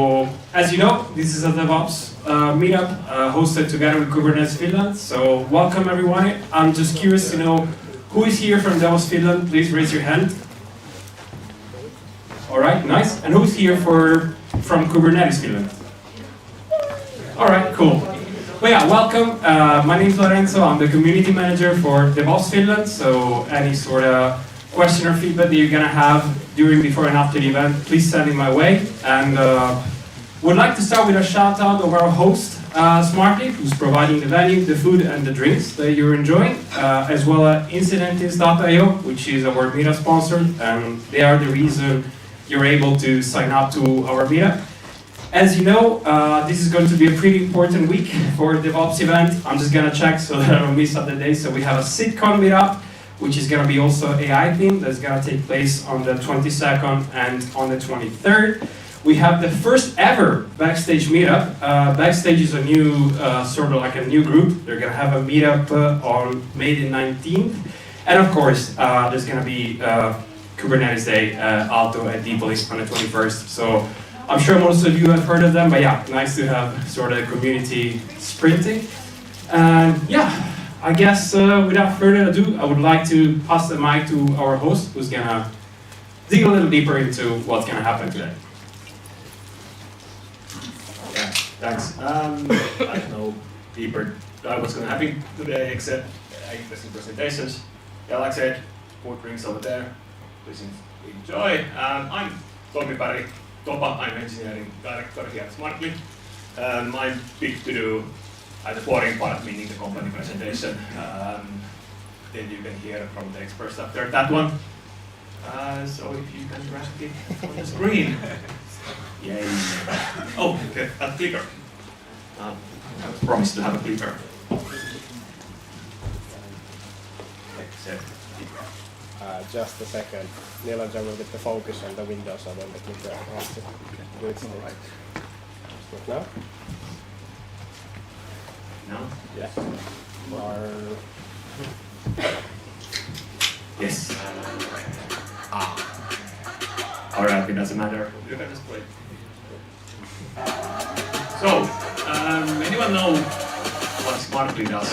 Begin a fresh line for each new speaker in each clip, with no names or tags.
So, as you know, this is a DevOps Meetup hosted together with Kubernetes Finland. So welcome everyone. I'm just curious to know who is here from DevOps Finland. Please raise your hand. All right, nice. And who's here from Kubernetes Finland? All right, cool. Well, yeah, welcome. My name is Lorenzo. I'm the community manager for DevOps Finland. So any sort of question or feedback that you're gonna have during, before, and after the event, please send it my way. And would like to start with a shout out of our host, Smartly, who's providing the venue, the food, and the drinks that you're enjoying, as well as Incidentis.io, which is our meetup sponsor, and they are the reason you're able to sign up to our meetup. As you know, this is going to be a pretty important week for DevOps event. I'm just gonna check so that I don't miss up the day. So we have a sitcom meetup, which is gonna be also AI themed. That's gonna take place on the 22nd and on the 23rd. We have the first ever Backstage meetup. Backstage is a new, sort of like a new group. They're gonna have a meetup on May the 19th. And of course, there's gonna be Kubernetes Day, Alto at Deepolis on the 21st. So I'm sure most of you have heard of them, but yeah, nice to have sort of community sprinting. And yeah, I guess without further ado, I would like to pass the mic to our host, who's gonna dig a little deeper into what's gonna happen today.
Yeah, thanks. I don't know deeper what's gonna happen today, except interesting presentations. Yeah, like I said, food drinks over there. Please enjoy. I'm Tommi Päri. I'm engineering director here at Smartly. I'm big to do the boring part, meaning the company presentation. Then you can hear from the experts after that one. So if you can grab it on the screen. Yay. Oh, okay, a clicker. I promised to have a clicker.
Just a second. Nilanjan will get the focus on the window so then the clicker has to do its thing. Right. Now?
No?
Yeah. Or...
Yes. Alright, it doesn't matter. You can just play. So, anyone know what Smartly does?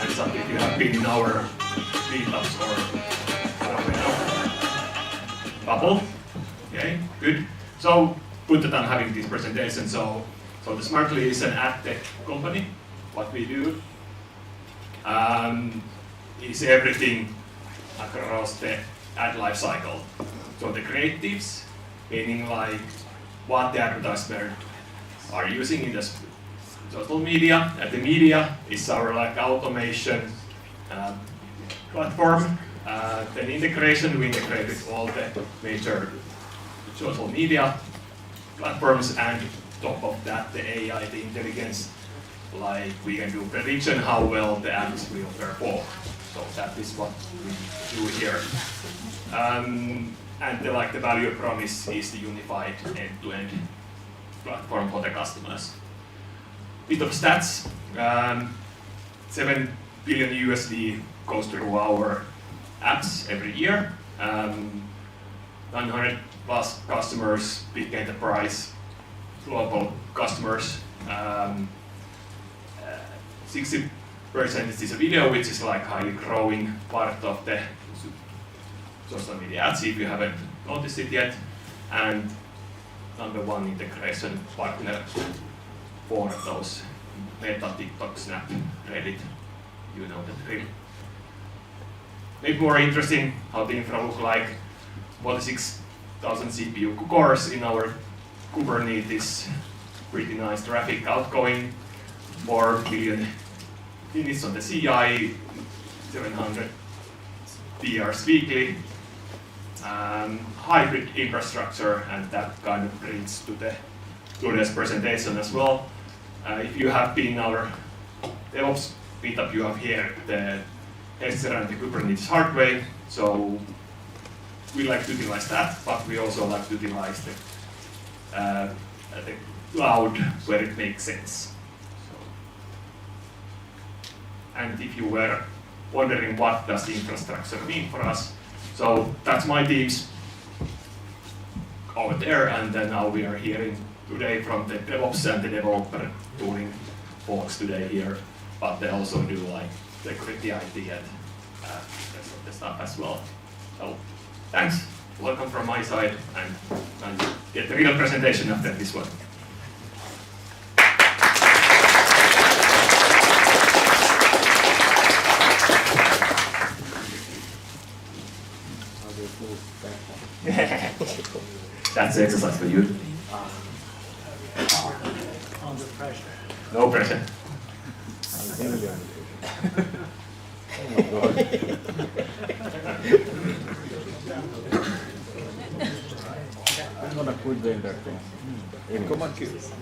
And something you have been in our meetups or couple? Okay, good. So, good that I'm having this presentation. So the Smartly is an ad tech company. What we do is everything across the ad life cycle. So the creatives, meaning like what the advertisers are using in the social media, and the media is our like automation platform. Then integration, we integrate with all the major social media platforms, and top of that, the AI, the intelligence, like we can do prediction how well the apps will perform. So that is what we do here. And the value promise is the unified end-to-end platform for the customers. Bit of stats, 7 billion USD goes through our apps every year. 900 plus customers, big enterprise, global customers. 60% is a video, which is like highly growing part of the social media ads, if you haven't noticed it yet. And #1 integration partner for those Meta, TikTok, Snap, Reddit, you know the drill. Maybe more interesting how the infra look like. 46,000 CPU cores in our Kubernetes, pretty nice traffic outgoing, 4 billion minutes on the CI, 700 PRs weekly, hybrid infrastructure, and that kind of brings to today's presentation as well. If you have been our DevOps meetup, you have here the Hester and the Kubernetes hardware. So we like to utilize that, but we also like to utilize the cloud where it makes sense. And if you were wondering what does the infrastructure mean for us, so that's my team's over there, and then now we are hearing today from the DevOps and the developer tooling folks today here, but they also do like the IT and rest of the stuff as well. So thanks, welcome from my side, and get the real presentation after this one. That's the exercise for you.
Under pressure.
No pressure.
I'm gonna quit the interface. Come on, kids.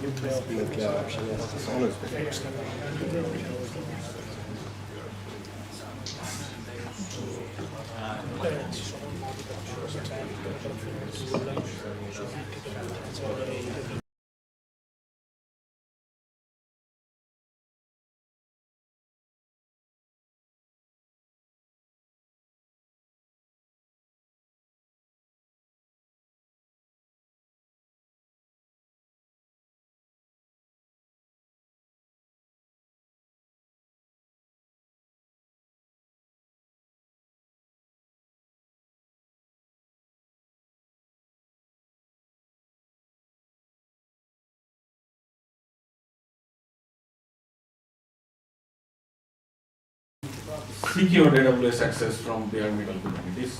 Secure AWS access from baremetal Kubernetes.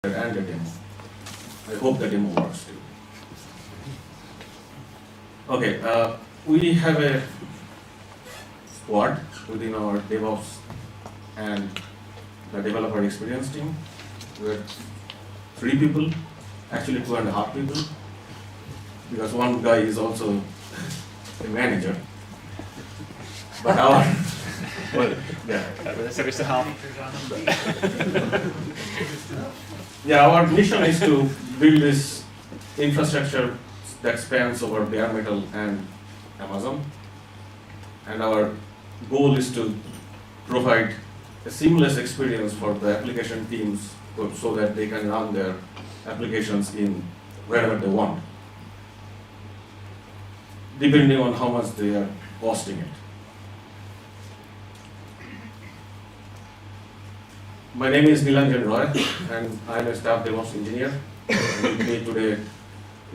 And the demo. I hope the demo works too. Okay, we have a squad within our DevOps and the developer experience team. We're 3 people, actually 2.5 people, because one guy is also a manager. But our well, yeah, our mission is to build this infrastructure that spans over bare metal and Amazon, and our goal is to provide a seamless experience for the application teams so that they can run their applications in wherever they want, depending on how much they are costing it. My name is Nilanjan Roy, and I am a Staff DevOps Engineer. And with me today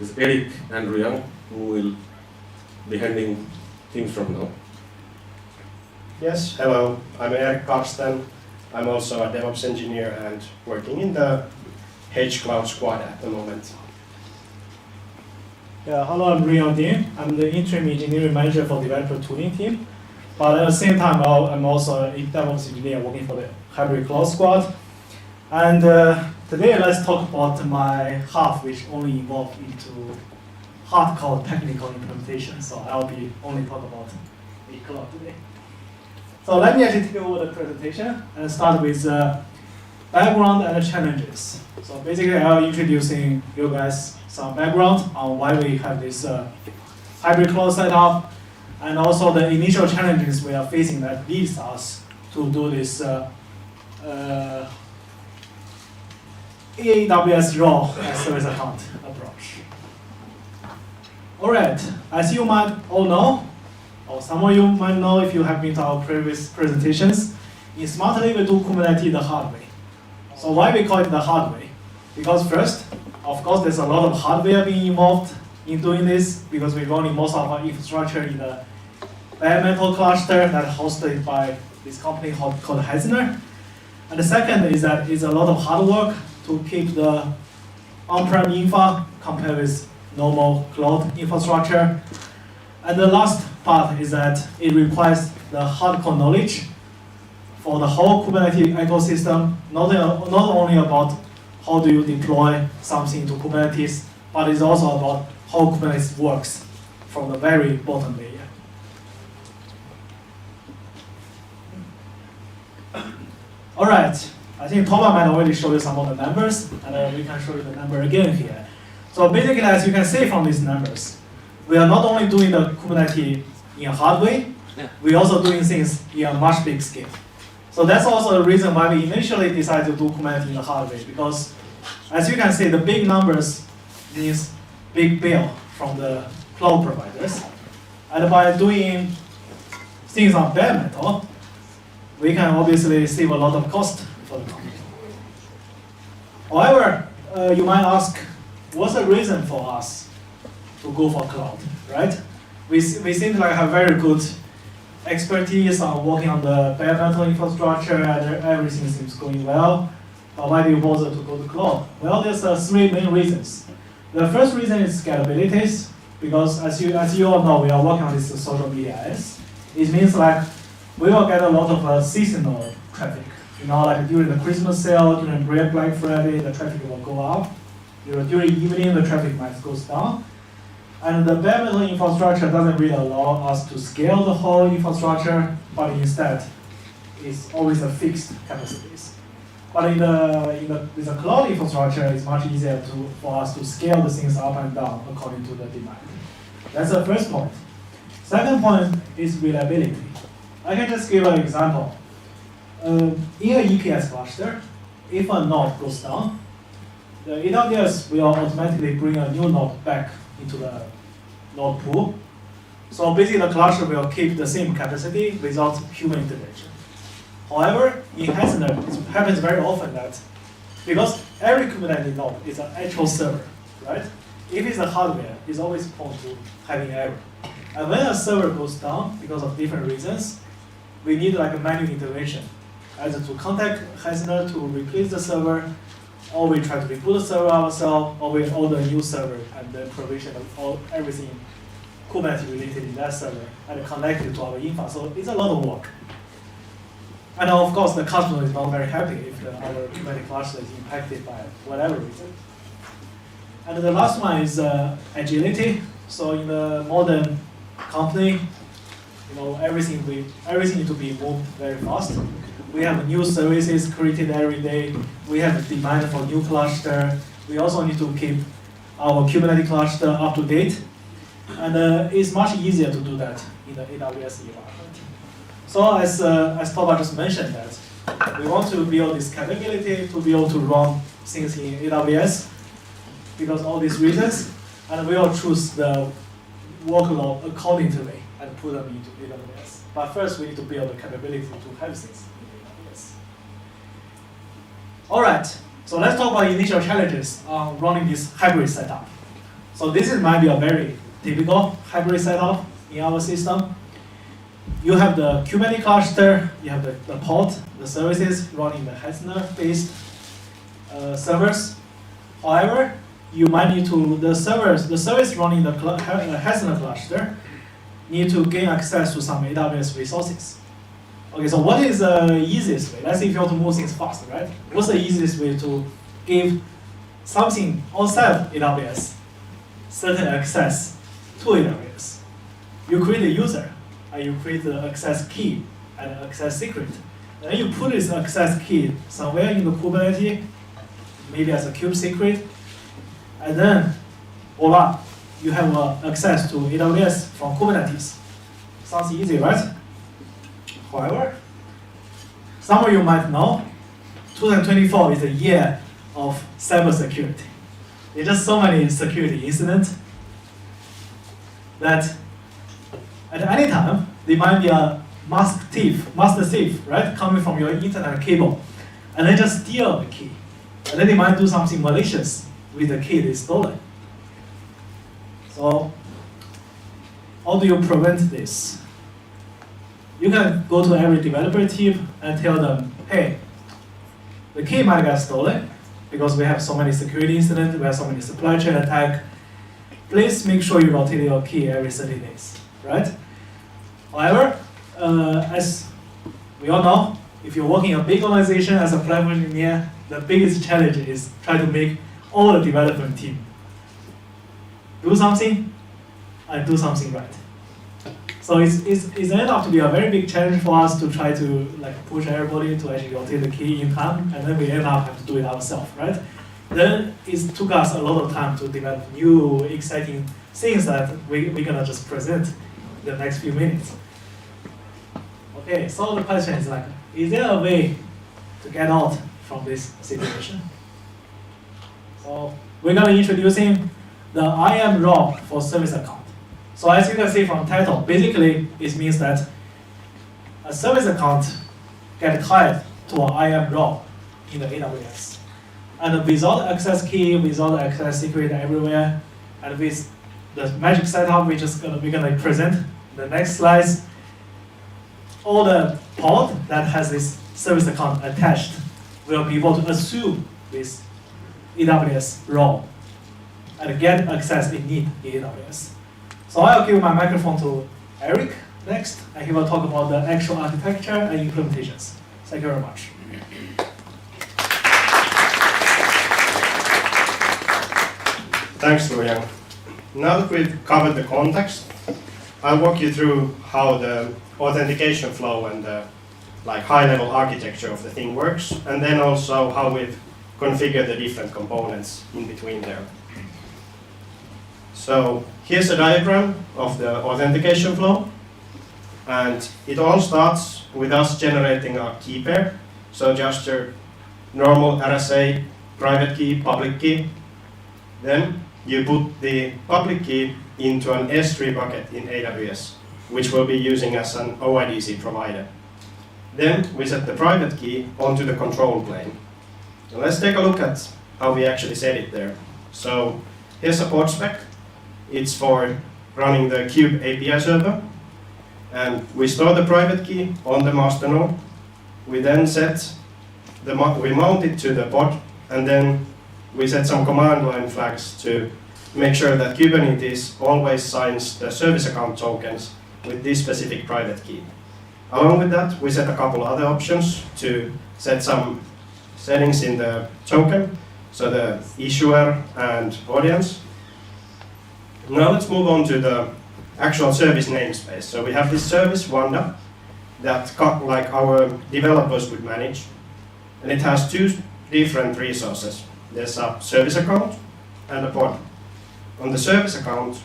is Eric and Ruiyang, who will be handling things from now.
Yes, hello, I'm Eric Karsten. I'm also a DevOps engineer and working in the H-Cloud squad at the moment.
Yeah, hello, I'm Ruiyang Ding. I'm the Interim Engineering Manager for developer tooling team. But at the same time, I'm also a DevOps engineer working for the hybrid cloud squad. And today, let's talk about my half, which only involved into hardcore technical implementation. So I'll be only talk about the cloud today. So let me actually take over the presentation and start with background and challenges. So basically, I'll be introducing you guys some background on why we have this hybrid cloud setup, and also the initial challenges we are facing that leads us to do this AWS raw service account approach. All right, as you might all know, or some of you might know if you have been to our previous presentations, in Smartly we do Kubernetes the hard way. So why we call it the hard way? Because first, of course, there's a lot of hardware being involved in doing this, because we're running most of our infrastructure in the baremetal cluster that hosted by this company called Heisner. And the second is that it's a lot of hard work to keep the on-prem infra compared with normal cloud infrastructure. And the last part is that it requires the hardcore knowledge for the whole Kubernetes ecosystem, not only about how do you deploy something to Kubernetes, but it's also about how Kubernetes works from the very bottom layer. All right, I think Thomas might already show you some of the numbers, and we can show you the number again here. So basically, as you can see from these numbers, we are not only doing the Kubernetes in a hard way, we're also doing things in a much big scale. So that's also the reason why we initially decided to do Kubernetes in a hard way, because as you can see, the big numbers means big bill from the cloud providers. And by doing things on bare metal, we can obviously save a lot of cost for the company. However, you might ask, what's the reason for us to go for cloud, right? We seem to have very good expertise on working on the bare metal infrastructure, and everything seems going well. But why do you bother to go to cloud? Well, there's three main reasons. The first reason is scalability, because as you all know, we are working on this social media ads. It means like we will get a lot of seasonal traffic. Like during the Christmas sale, during Black Friday, the traffic will go up. During evening, the traffic might go down. And the bare metal infrastructure doesn't really allow us to scale the whole infrastructure, but instead, it's always a fixed capacities. But with the cloud infrastructure, it's much easier for us to scale the things up and down according to the demand. That's the first point. Second point is reliability. I can just give an example. In an EKS cluster, if a node goes down, the AWS will automatically bring a new node back into the node pool. So basically the cluster will keep the same capacity without human intervention. However, in Hetzner, it happens very often that because every Kubernetes node is an actual server, right? If it's a hardware, it's always prone to having error. And when a server goes down because of different reasons, we need like a manual intervention, either to contact Hetzner to replace the server, or we try to reboot the server ourselves, or we order a new server and then provision everything Kubernetes related in that server and connect it to our infra. So it's a lot of work. And of course, the customer is not very happy if our Kubernetes cluster is impacted by whatever reason. And the last one is agility. So in the modern company, everything needs to be moved very fast. We have new services created every day. We have a demand for new cluster. We also need to keep our Kubernetes cluster up to date. And it's much easier to do that in the AWS environment. So as Toba just mentioned that, we want to build this capability to be able to run things in AWS because of all these reasons, and we will choose the workload accordingly and put them into AWS. But first, we need to build the capability to have things in AWS. All right, so let's talk about initial challenges on running this hybrid setup. So this might be a very typical hybrid setup in our system. You have the Kubernetes cluster, you have the pod, the services running the Hetzner-based servers. However, you might need to, the service running the Hetzner cluster need to gain access to some AWS resources. Okay, so what is the easiest way? Let's say if you want to move things fast, right? What's the easiest way to give something outside AWS certain access to AWS? You create a user, and you create the access key and access secret. Then you put this access key somewhere in the Kubernetes, maybe as a kube secret, and then, voila, you have access to AWS from Kubernetes. Sounds easy, right? However, some of you might know, 2024 is a year of cybersecurity. There's just so many security incidents that at any time, there might be a master thief, right, coming from your internet cable, and they just steal the key. And then they might do something malicious with the key they stolen. So, how do you prevent this? You can go to every developer team and tell them, hey, the key might get stolen because we have so many security incidents, we have so many supply chain attacks. Please make sure you rotate your key every 30 days, right? However, as we all know, if you're working in a big organization as a platform engineer, the biggest challenge is try to make all the development team do something and do something right. So it's ended up to be a very big challenge for us to try to push everybody to actually obtain the key in time, and then we end up having to do it ourselves, right? Then it took us a lot of time to develop new, exciting things that we're gonna just present in the next few minutes. Okay, so the question is is there a way to get out from this situation? So we're gonna be introducing the IAM role for service account. So as you can see from title, basically it means that a service account get tied to an IAM role in the AWS. And without access key, without access secret everywhere, and with the magic setup we're gonna present the next slides, all the pod that has this service account attached will be able to assume this AWS role and get access in need in AWS. So I'll give my microphone to Eric next, and he will talk about the actual architecture and implementations. Thank you very much.
Thanks, Ruiyang. Now that we've covered the context, I'll walk you through how the authentication flow and the high-level architecture of the thing works, and then also how we've configured the different components in between there. So here's a diagram of the authentication flow, and it all starts with us generating a key pair. So just your normal RSA private key, public key. Then you put the public key into an S3 bucket in AWS, which we'll be using as an OIDC provider. Then we set the private key onto the control plane. And let's take a look at how we actually set it there. So here's a pod spec. It's for running the Kube API server. And we store the private key on the master node. We then we mount it to the pod, and then we set some command line flags to make sure that Kubernetes always signs the service account tokens with this specific private key. Along with that, we set a couple other options to set some settings in the token, so the issuer and audience. Now let's move on to the actual service namespace. So we have this service Wanda that our developers would manage, and it has two different resources. There's a service account and a pod. On the service account,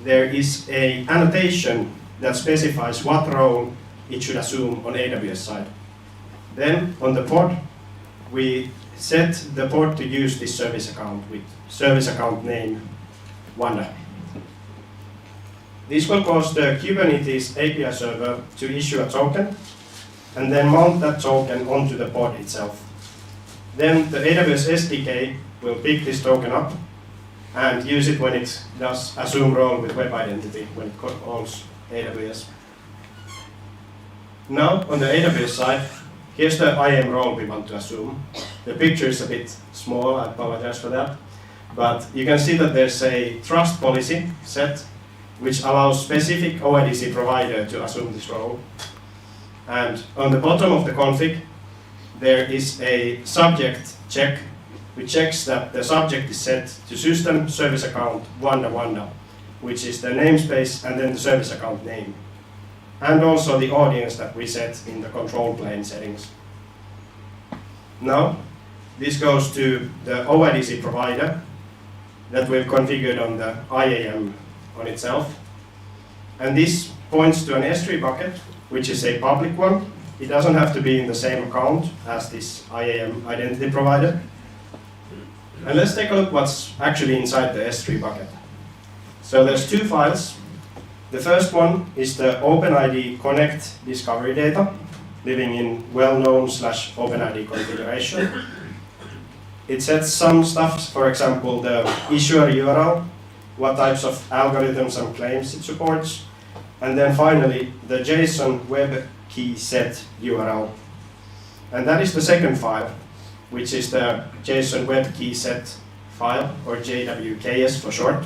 there is an annotation that specifies what role it should assume on AWS side. Then on the pod, we set the pod to use this service account with service account name Wanda. This will cause the Kubernetes API server to issue a token and then mount that token onto the pod itself. Then the AWS SDK will pick this token up and use it when it does assume role with web identity when it calls AWS. Now on the AWS side, here's the IAM role we want to assume. The picture is a bit small, I apologize for that. But you can see that there's a trust policy set which allows specific OIDC provider to assume this role. And on the bottom of the config, there is a subject check which checks that the subject is set to system service account Wanda, which is the namespace and then the service account name. And also the audience that we set in the control plane settings. Now, this goes to the OIDC provider that we've configured on the IAM on itself. And this points to an S3 bucket, which is a public one. It doesn't have to be in the same account as this IAM identity provider. And let's take a look what's actually inside the S3 bucket. So there's two files. The first one is the OpenID Connect discovery data, living in well-known /OpenID configuration. It sets some stuff, for example, the issuer URL, what types of algorithms and claims it supports, and then finally the JSON web key set URL. And that is the second file, which is the JSON web key set file, or JWKS for short.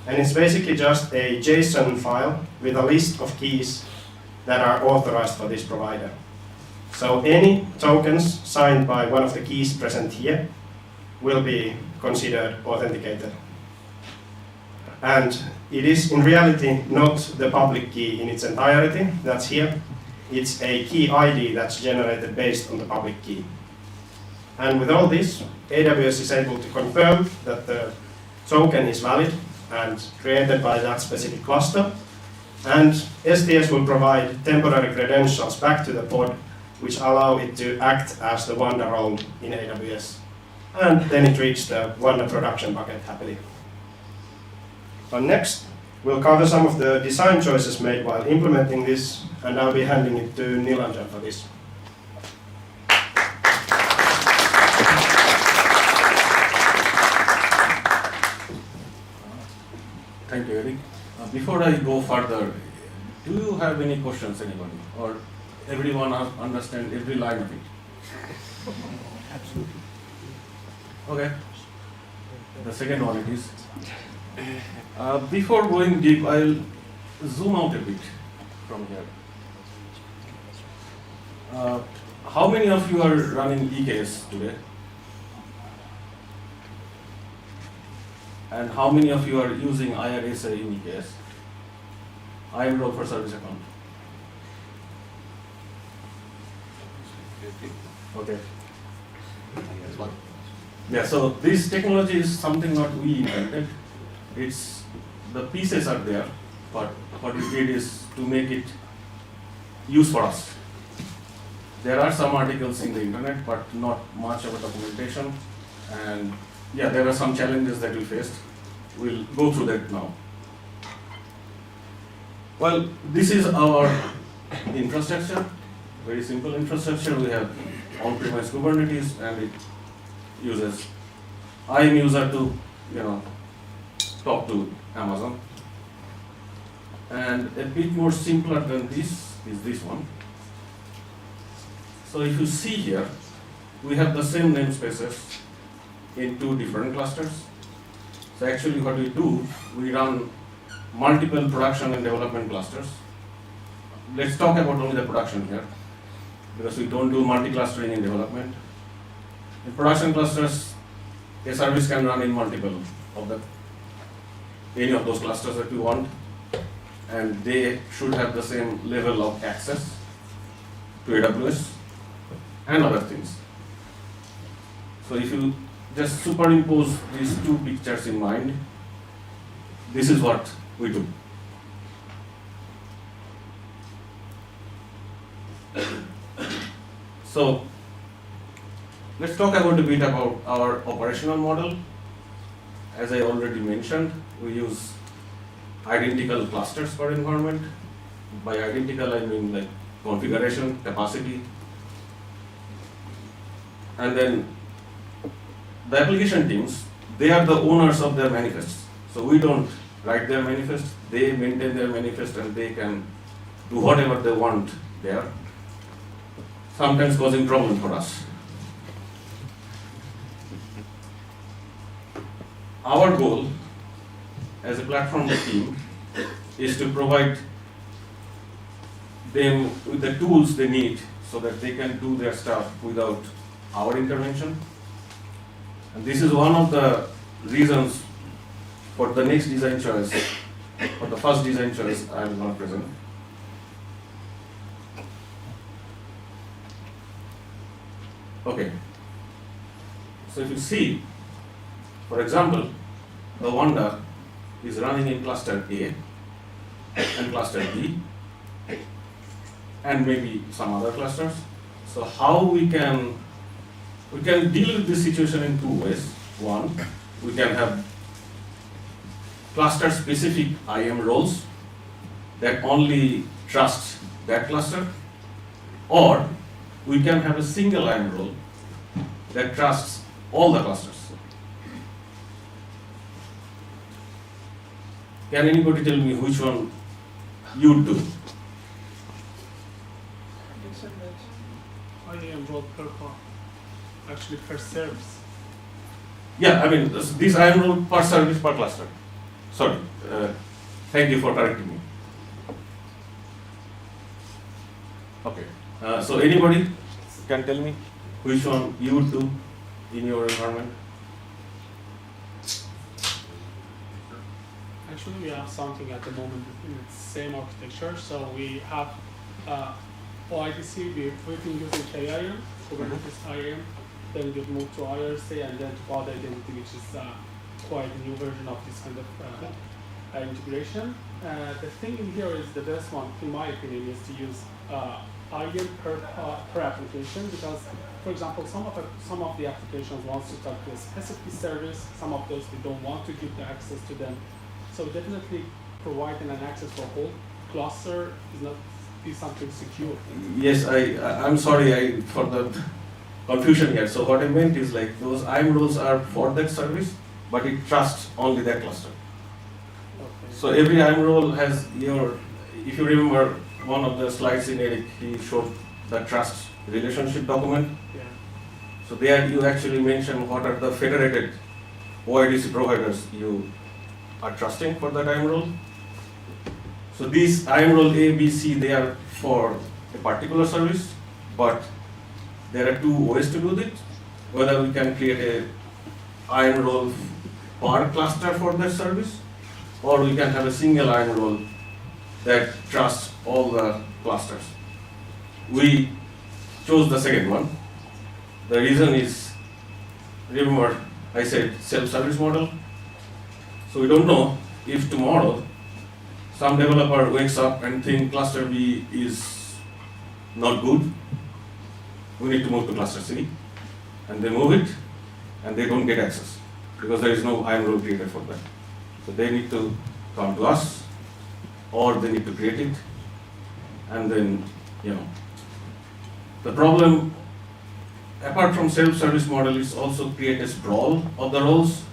And it's basically just a JSON file with a list of keys that are authorized for this provider. So any tokens signed by one of the keys present here will be considered authenticated. And it is in reality not the public key in its entirety that's here. It's a key ID that's generated based on the public key. And with all this, AWS is able to confirm that the token is valid and created by that specific cluster. And STS will provide temporary credentials back to the pod, which allow it to act as the Wanda role in AWS. And then it reached the Wanda production bucket happily. But next, we'll cover some of the design choices made while implementing this, and I'll be handing it to Nilanjan for this.
Thank you, Eric. Before I go further, do you have any questions, anybody? Or everyone understand every line of it? Absolutely. Okay. The second one it is. Before going deep, I'll zoom out a bit from here. How many of you are running EKS today? And how many of you are using IRSA in EKS? IAM role for service account. Okay. Yeah, so this technology is something not we invented. It's the pieces are there, but what we did is to make it use for us. There are some articles in the internet, but not much of a documentation. And yeah, there are some challenges that we faced. We'll go through that now. Well, this is our infrastructure, very simple infrastructure. We have on-premise Kubernetes, and it uses IAM user to, talk to Amazon. And a bit more simpler than this is this one. So if you see here, we have the same namespaces in two different clusters. So actually what we do, we run multiple production and development clusters. Let's talk about only the production here, because we don't do multi-clustering in development. In production clusters, a service can run in multiple of any of those clusters that you want, and they should have the same level of access to AWS and other things. So if you just superimpose these two pictures in mind, this is what we do. So let's talk about a bit about our operational model. As I already mentioned, we use identical clusters per environment. By identical, I mean like configuration, capacity, and then the application teams, they are the owners of their manifests. So we don't write their manifest, they maintain their manifest, and they can do whatever they want there, sometimes causing problem for us. Our goal as a platform team is to provide them with the tools they need so that they can do their stuff without our intervention. And this is one of the reasons for the next design choice, for the first design choice, I am not present. Okay. So if you see, for example, the Wanda is running in cluster A and cluster B and maybe some other clusters. So how we can deal with this situation in two ways. One, we can have cluster specific IAM roles that only trust that cluster, or we can have a single IAM role that trusts all the clusters. Can anybody tell me which one you do?
IAM role per pod, actually per service.
Yeah, I mean, this IAM role per service per cluster. Sorry, thank you for correcting me. Okay, so anybody can tell me which one you would do in your environment?
actually we have something at the moment in the same architecture. So we have OIDC, we've been using KIM, Kubernetes IAM, then we've moved to IRC, and then to Pod Identity, which is quite a new version of this kind of integration. The thing in here is the best one, in my opinion, is to use IAM per application, because, for example, some of the applications wants to talk to a specific service, some of those we don't want to give the access to them. So definitely providing an access for whole cluster is not be something secure.
Yes, I'm sorry for the confusion here. So what I meant is like those IAM roles are for that service, but it trusts only that cluster.
Okay.
So every IAM role has if you remember one of the slides in Eric, he showed the trust relationship document.
Yeah.
So there you actually mention what are the federated OIDC providers you are trusting for that IAM role. So these IAM role A, B, C, they are for a particular service, but there are two ways to do it. Whether we can create a IAM role per cluster for that service, or we can have a single IAM role that trusts all the clusters. We chose the second one. The reason is, remember I said self-service model. So we don't know if tomorrow some developer wakes up and thinks cluster B is not good, we need to move to cluster C, and they move it, and they don't get access, because there is no IAM role created for that. So they need to come to us, or they need to create it, and then, the problem, apart from self-service model, is also create a sprawl of the roles.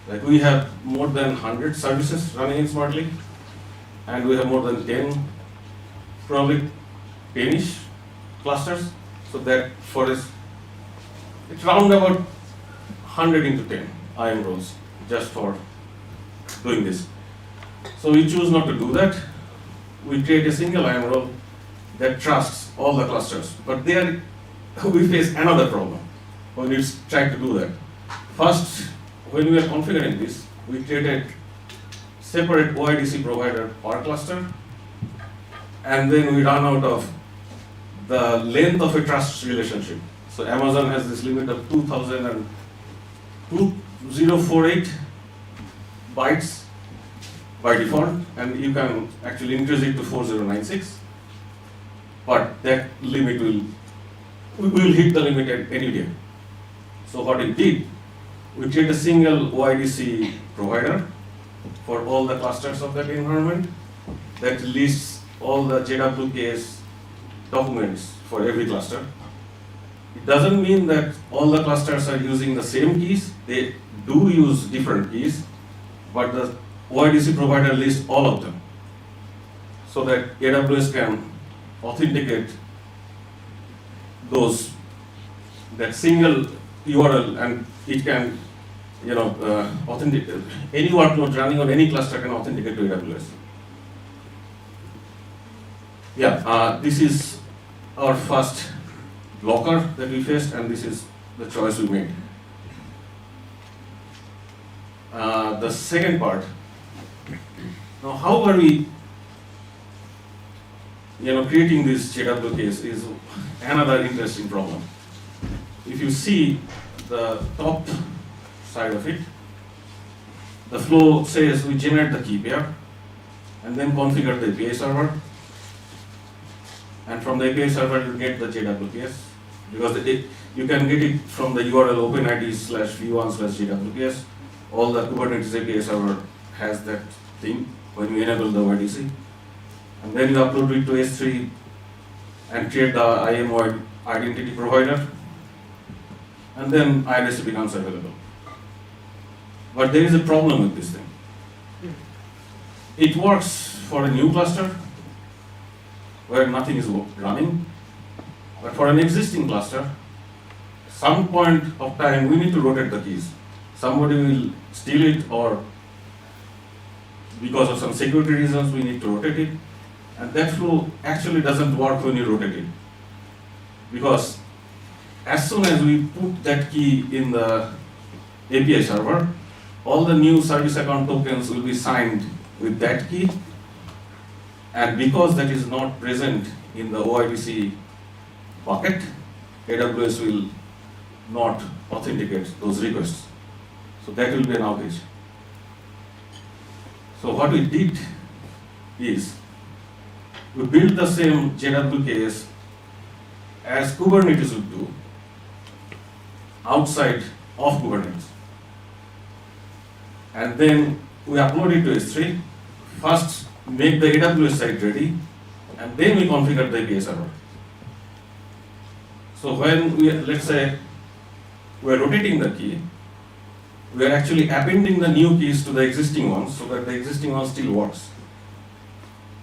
Like we have more than 100 services running in Smartly, and we have more than 10, probably 10-ish clusters. So that for us, it's round about 100 into 10 IAM roles just for doing this. So we choose not to do that. We create a single IAM role that trusts all the clusters. But there we face another problem when we try to do that. First, when we are configuring this, we created separate OIDC provider per cluster, and then we run out of the length of a trust relationship. So Amazon has this limit of 2048 bytes by default, and you can actually increase it to 4096. But that limit we will hit the limit at any day. So what we did, we create a single OIDC provider for all the clusters of that environment that lists all the JWKs documents for every cluster. It doesn't mean that all the clusters are using the same keys. They do use different keys, but the OIDC provider lists all of them so that AWS can authenticate that single URL, and it can authenticate any workload running on any cluster can authenticate to AWS. This is our first blocker that we faced, and this is the choice we made. The second part, now how are we creating these JWKs is another interesting problem. If you see the top side of it, the flow says we generate the key pair and then configure the API server, and from the API server you get the JWKs, because you can get it from the URL openid/v1/JWKs. All the Kubernetes API server has that thing when you enable the OIDC, and then you upload it to S3 and create the IAM identity provider, and then IRC becomes available. But there is a problem with this thing. It works for a new cluster where nothing is running, but for an existing cluster, some point of time we need to rotate the keys. Somebody will steal it, or because of some security reasons we need to rotate it, and that flow actually doesn't work when you rotate it, because as soon as we put that key in the API server, all the new service account tokens will be signed with that key. And because that is not present in the OIDC bucket, AWS will not authenticate those requests. So that will be an outage. So what we did is, we built the same JWKs as Kubernetes would do outside of Kubernetes. And then we upload it to S3, first make the AWS side ready, and then we configure the API server. So when we, let's say, we are rotating the key, we are actually appending the new keys to the existing ones so that the existing one still works.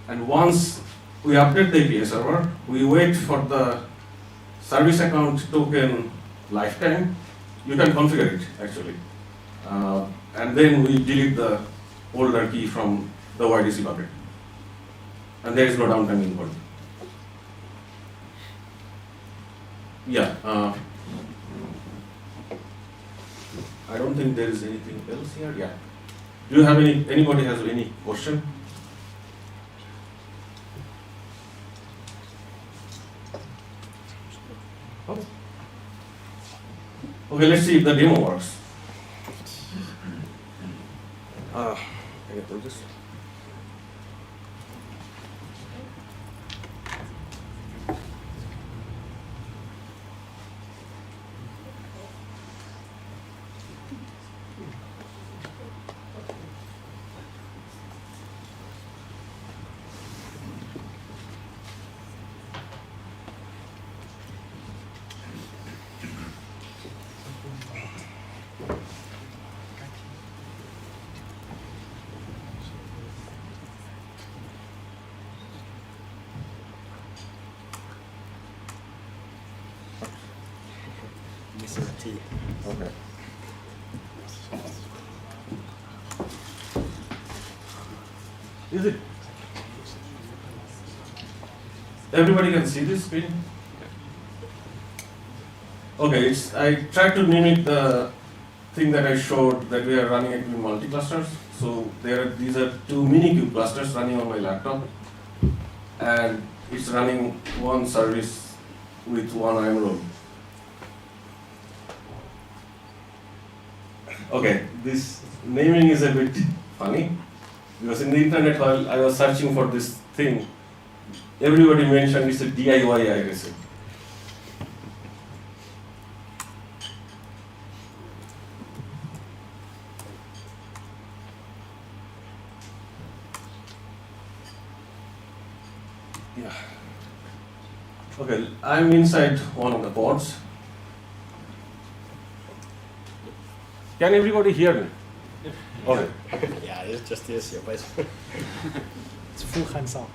And once we update the API server, we wait for the service account token lifetime. You can configure it actually. And then we delete the older key from the OIDC bucket. And there is no downtime involved. Yeah. I don't think there is anything else here. Yeah. Do you have anybody has any question? Oh. Okay, let's see if the demo works. Can you put this? Okay. Is it? Everybody can see this screen? Okay, I tried to mimic the thing that I showed that we are running it in multi-clusters. So these are two Minikube clusters running on my laptop. And it's running one service with one IAM role. Okay, this naming is a bit funny because in the internet while I was searching for this thing, everybody mentioned it's a DIY IRSA. Yeah. Okay, I'm inside one of the pods. Can everybody hear me? Okay.
Yeah, it's just this your place.
It's full hands up.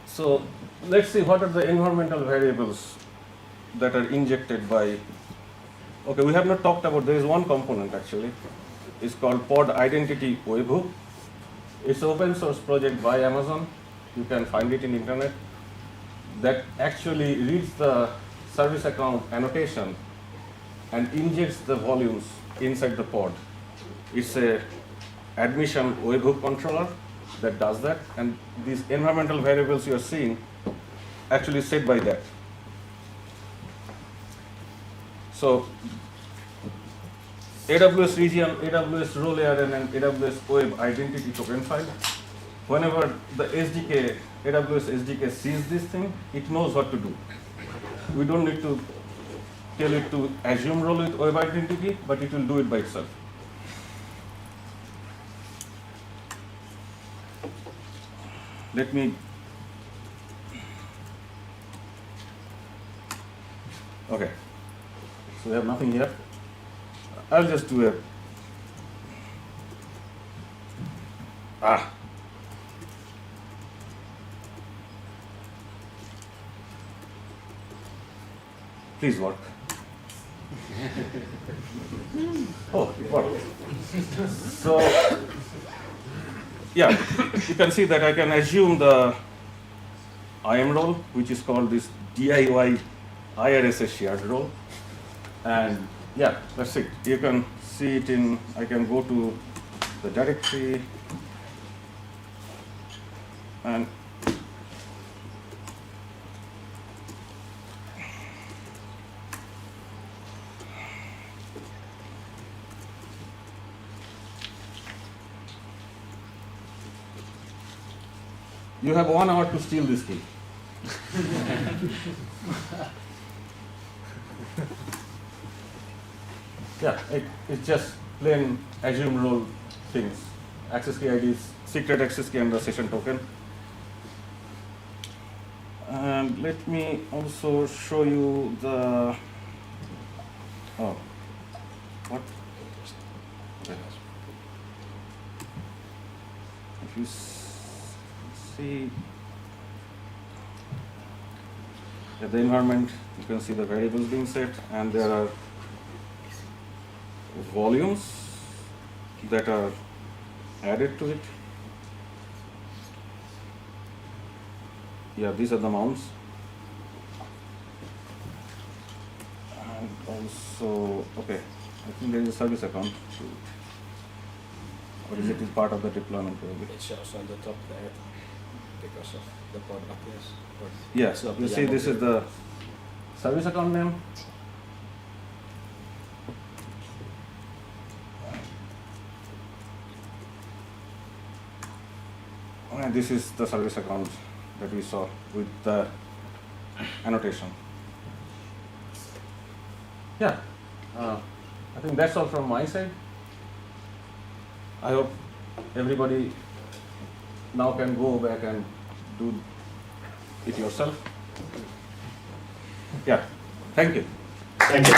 So let's see what are the environmental variables that are injected by. Okay, we have not talked about, there is one component actually. It's called Pod Identity Webhook. It's an open source project by Amazon. You can find it in internet. That actually reads the service account annotation and injects the volumes inside the pod. It's a admission webhook controller that does that, and these environmental variables you are seeing actually set by that. So AWS region, AWS role layer, and AWS web identity token file. Whenever the SDK, AWS SDK sees this thing, it knows what to do. We don't need to tell it to assume role with web identity, but it will do it by itself. Let me, okay, so we have nothing here. I'll just do a, please work. Oh, it worked. So, yeah, you can see that I can assume the
IAM role, which is called this DIY IRSS shared role. And yeah, that's it. You can see it in, I can go to the directory and you have 1 hour to steal this key. Yeah, it's just plain assume role things. Access key ID is secret access key and the session token. And let me also show you the, oh, what? Okay. If you see at the environment, you can see the variables being set, and there are volumes that are added to it. Yeah, these are the mounts. And also, okay, I think there is a service account to it. Or is it part of the deployment probably?
It shows on the top there because of the pod appears.
Yes,
So
you
the
see this is the service account name. And this is the service account that we saw with the annotation. Yeah, I think that's all from my side. I hope everybody now can go back and do it yourself. Yeah, thank you.
Thank you.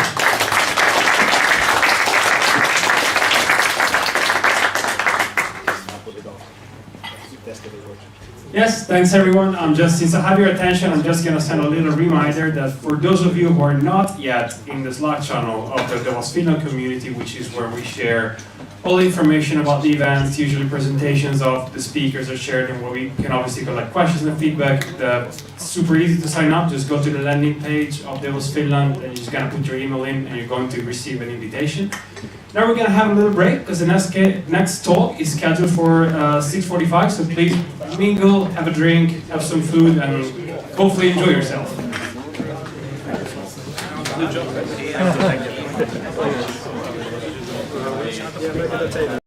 Yes, thanks everyone. Since I have your attention, I'm just gonna send a little reminder that for those of you who are not yet in the Slack channel of the DevOps Finland community, which is where we share all the information about the events, usually presentations of the speakers are shared, and where we can obviously collect questions and feedback. It's super easy to sign up. Just go to the landing page of DevOps Finland, and you're just gonna put your email in, and you're going to receive an invitation. Now we're gonna have a little break because the next talk is scheduled for 6:45. So please mingle, have a drink, have some food, and hopefully enjoy yourself.
Thank you.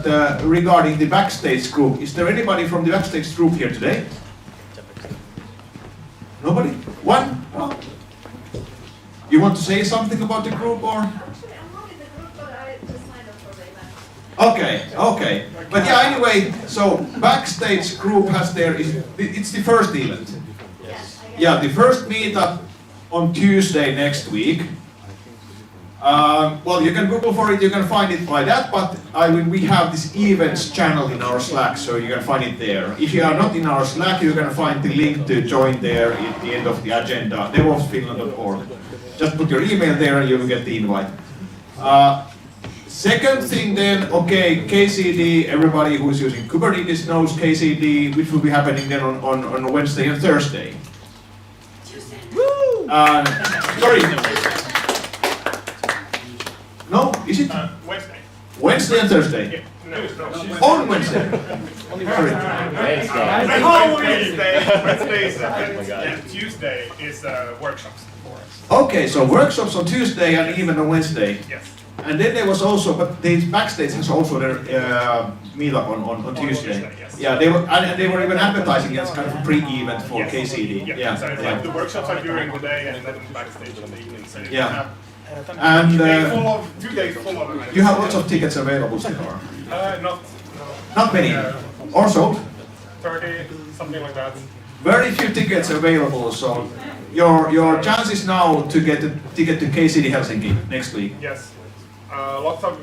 that regarding the backstage group. Is there anybody from the backstage group here today? Nobody? One? Oh. You want to say something about the group or?
Actually, I'm not in the group, but I just signed up for the event.
Okay. But yeah, anyway, so backstage group has it's the first event.
Yes.
Yeah, the first meetup on Tuesday next week. Well, you can Google for it, you can find it by that, but we have this events channel in our Slack, so you can find it there. If you are not in our Slack, you can find the link to join there at the end of the agenda, devopsfinland.org. Just put your email there and you will get the invite. Second thing then, okay, KCD, everybody who is using Kubernetes knows KCD, which will be happening then on Wednesday and Thursday.
Tuesday.
Woo! Sorry. No, is it?
Wednesday.
Wednesday and Thursday?
Yeah. No.
On Wednesday. Sorry.
Wednesday is and Tuesday is workshops.
Okay, so workshops on Tuesday and even on Wednesday.
Yes.
And then there was also, but the backstage has also their meetup on Tuesday.
Tuesday, yes.
Yeah, they were even advertising it as kind of a pre-event for
Yes.
KCD.
Yeah. So it's like the workshops are during the day and then backstage in the evening. So you
Yeah.
have
And
2 days full of events.
you have lots of tickets available still, or?
Not
Not many. Or so?
30, something like that.
Very few tickets available, so your chances now to get a ticket to KCD Helsinki next week.
Yes. Lots of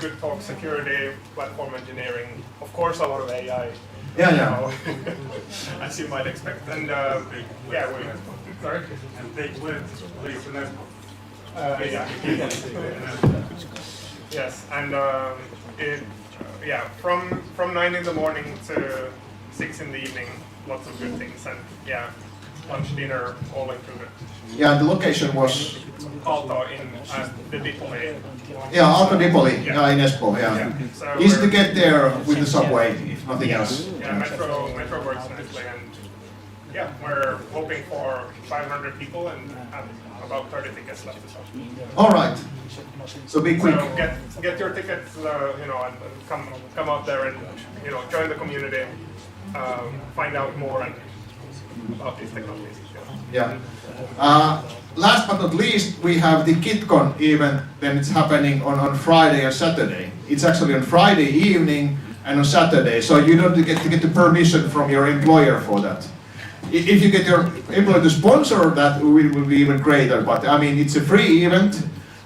good talk, security, platform engineering, of course a lot of AI.
Yeah.
As you might expect. And sorry?
And they went late to Nesbo.
Yes, and from 9 in the morning to 6 in the evening, lots of good things, and lunch, dinner, all included.
Yeah, the location was
Aalto in the Dipoli.
Aalto Dipoli,
Yeah.
in Espoo, yeah.
So
Easy to
we're-
get there with the subway, if nothing else.
Yeah, metro works nicely, and we're hoping for 500 people and have about 30 tickets left to sell.
All right. So be quick.
So get your tickets, and come out there and join the community, find out more about these technologies.
Yeah. Last but not least, we have the KitCon event. Then it's happening on Friday and Saturday. It's actually on Friday evening and on Saturday, so you don't get the permission from your employer for that. If you get your employer to sponsor that, it will be even greater. But I mean, it's a free event,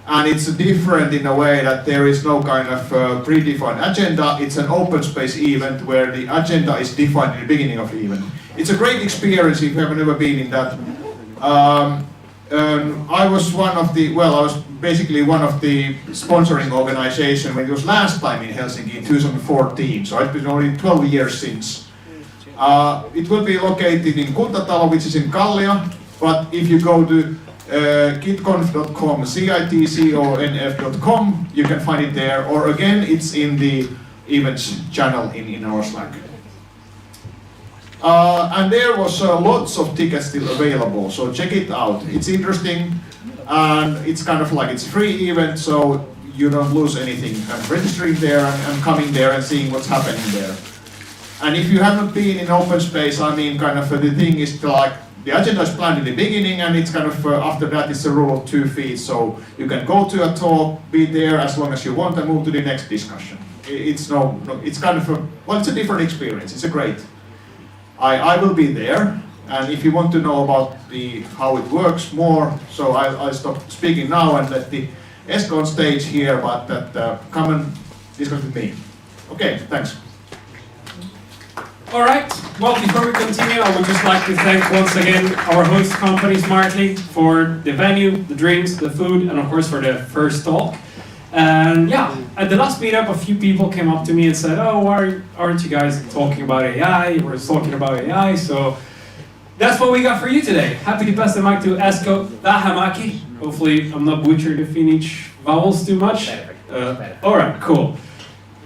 and it's different in a way that there is no kind of predefined agenda. It's an open space event where the agenda is defined in the beginning of the event. It's a great experience if you have never been in that. I was basically one of the sponsoring organization when it was last time in Helsinki in 2014, so it's been only 12 years since. It will be located in Kuntatalo, which is in Kallio, but if you go to kitconf.com, kitconf.com, you can find it there, or again, it's in the events channel in our Slack. And there was lots of tickets still available, so check it out. It's interesting, and it's kind of like it's a free event, so you don't lose anything. And registering there and coming there and seeing what's happening there. And if you haven't been in open space, I mean, kind of the thing is like the agenda is planned in the beginning, and it's kind of after that it's a rule of 2 feet. So you can go to a talk, be there as long as you want, and move to the next discussion. It's kind of it's a different experience. It's a great. I will be there, and if you want to know about how it works more, so I'll stop speaking now and let the Esko on stage here, but come and discuss with me. Okay, thanks.
All right. Well, before we continue, I would just like to thank once again our host company, Smartly, for the venue, the drinks, the food, and of course for the first talk. And at the last meetup, a few people came up to me and said, "Oh, why aren't you guys talking about AI? We're talking about AI." So that's what we got for you today. Happy to pass the mic to Esko Vähämäki. Hopefully, I'm not butchering the Finnish vowels too much. All right, cool.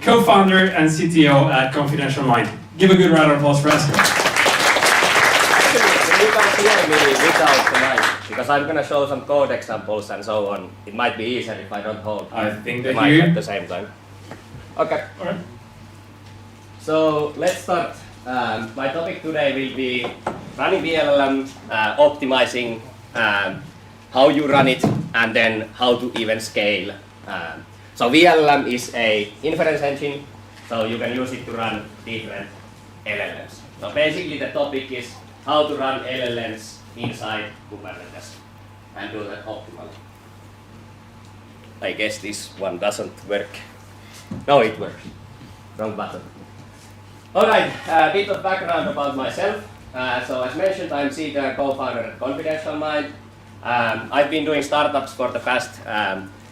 Co-founder and CTO at Confidential Mind. Give a good round of applause for Esko.
You can't hear me without the mic, because I'm going to show some code examples and so on. It might be easier if I don't hold
I think
the
that
mic
you
at the same time. Okay.
All right.
So let's start. My topic today will be running VLLM, optimizing how you run it, and then how to even scale. So VLLM is a inference engine, so you can use it to run different LLMs. So basically the topic is how to run LLMs inside Kubernetes and do that optimally. I guess this one doesn't work. No, it works. Wrong button. Alright, a bit of background about myself. So as mentioned, I'm Senior co-founder at Confidential Mind. I've been doing startups for the past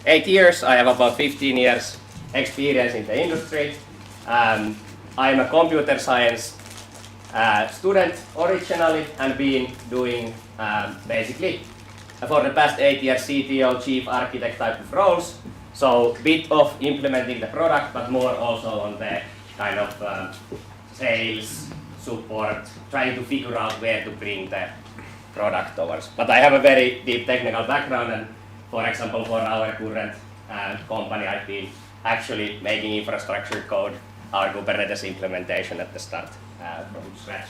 8 years. I have about 15 years experience in the industry. I'm a computer science student originally and been doing basically for the past 8 years CTO, chief architect type of roles. So bit of implementing the product, but more also on the kind of sales, support, trying to figure out where to bring the product towards. But I have a very deep technical background, and for example, for our current company, I've been actually making infrastructure code, our Kubernetes implementation at the start from scratch.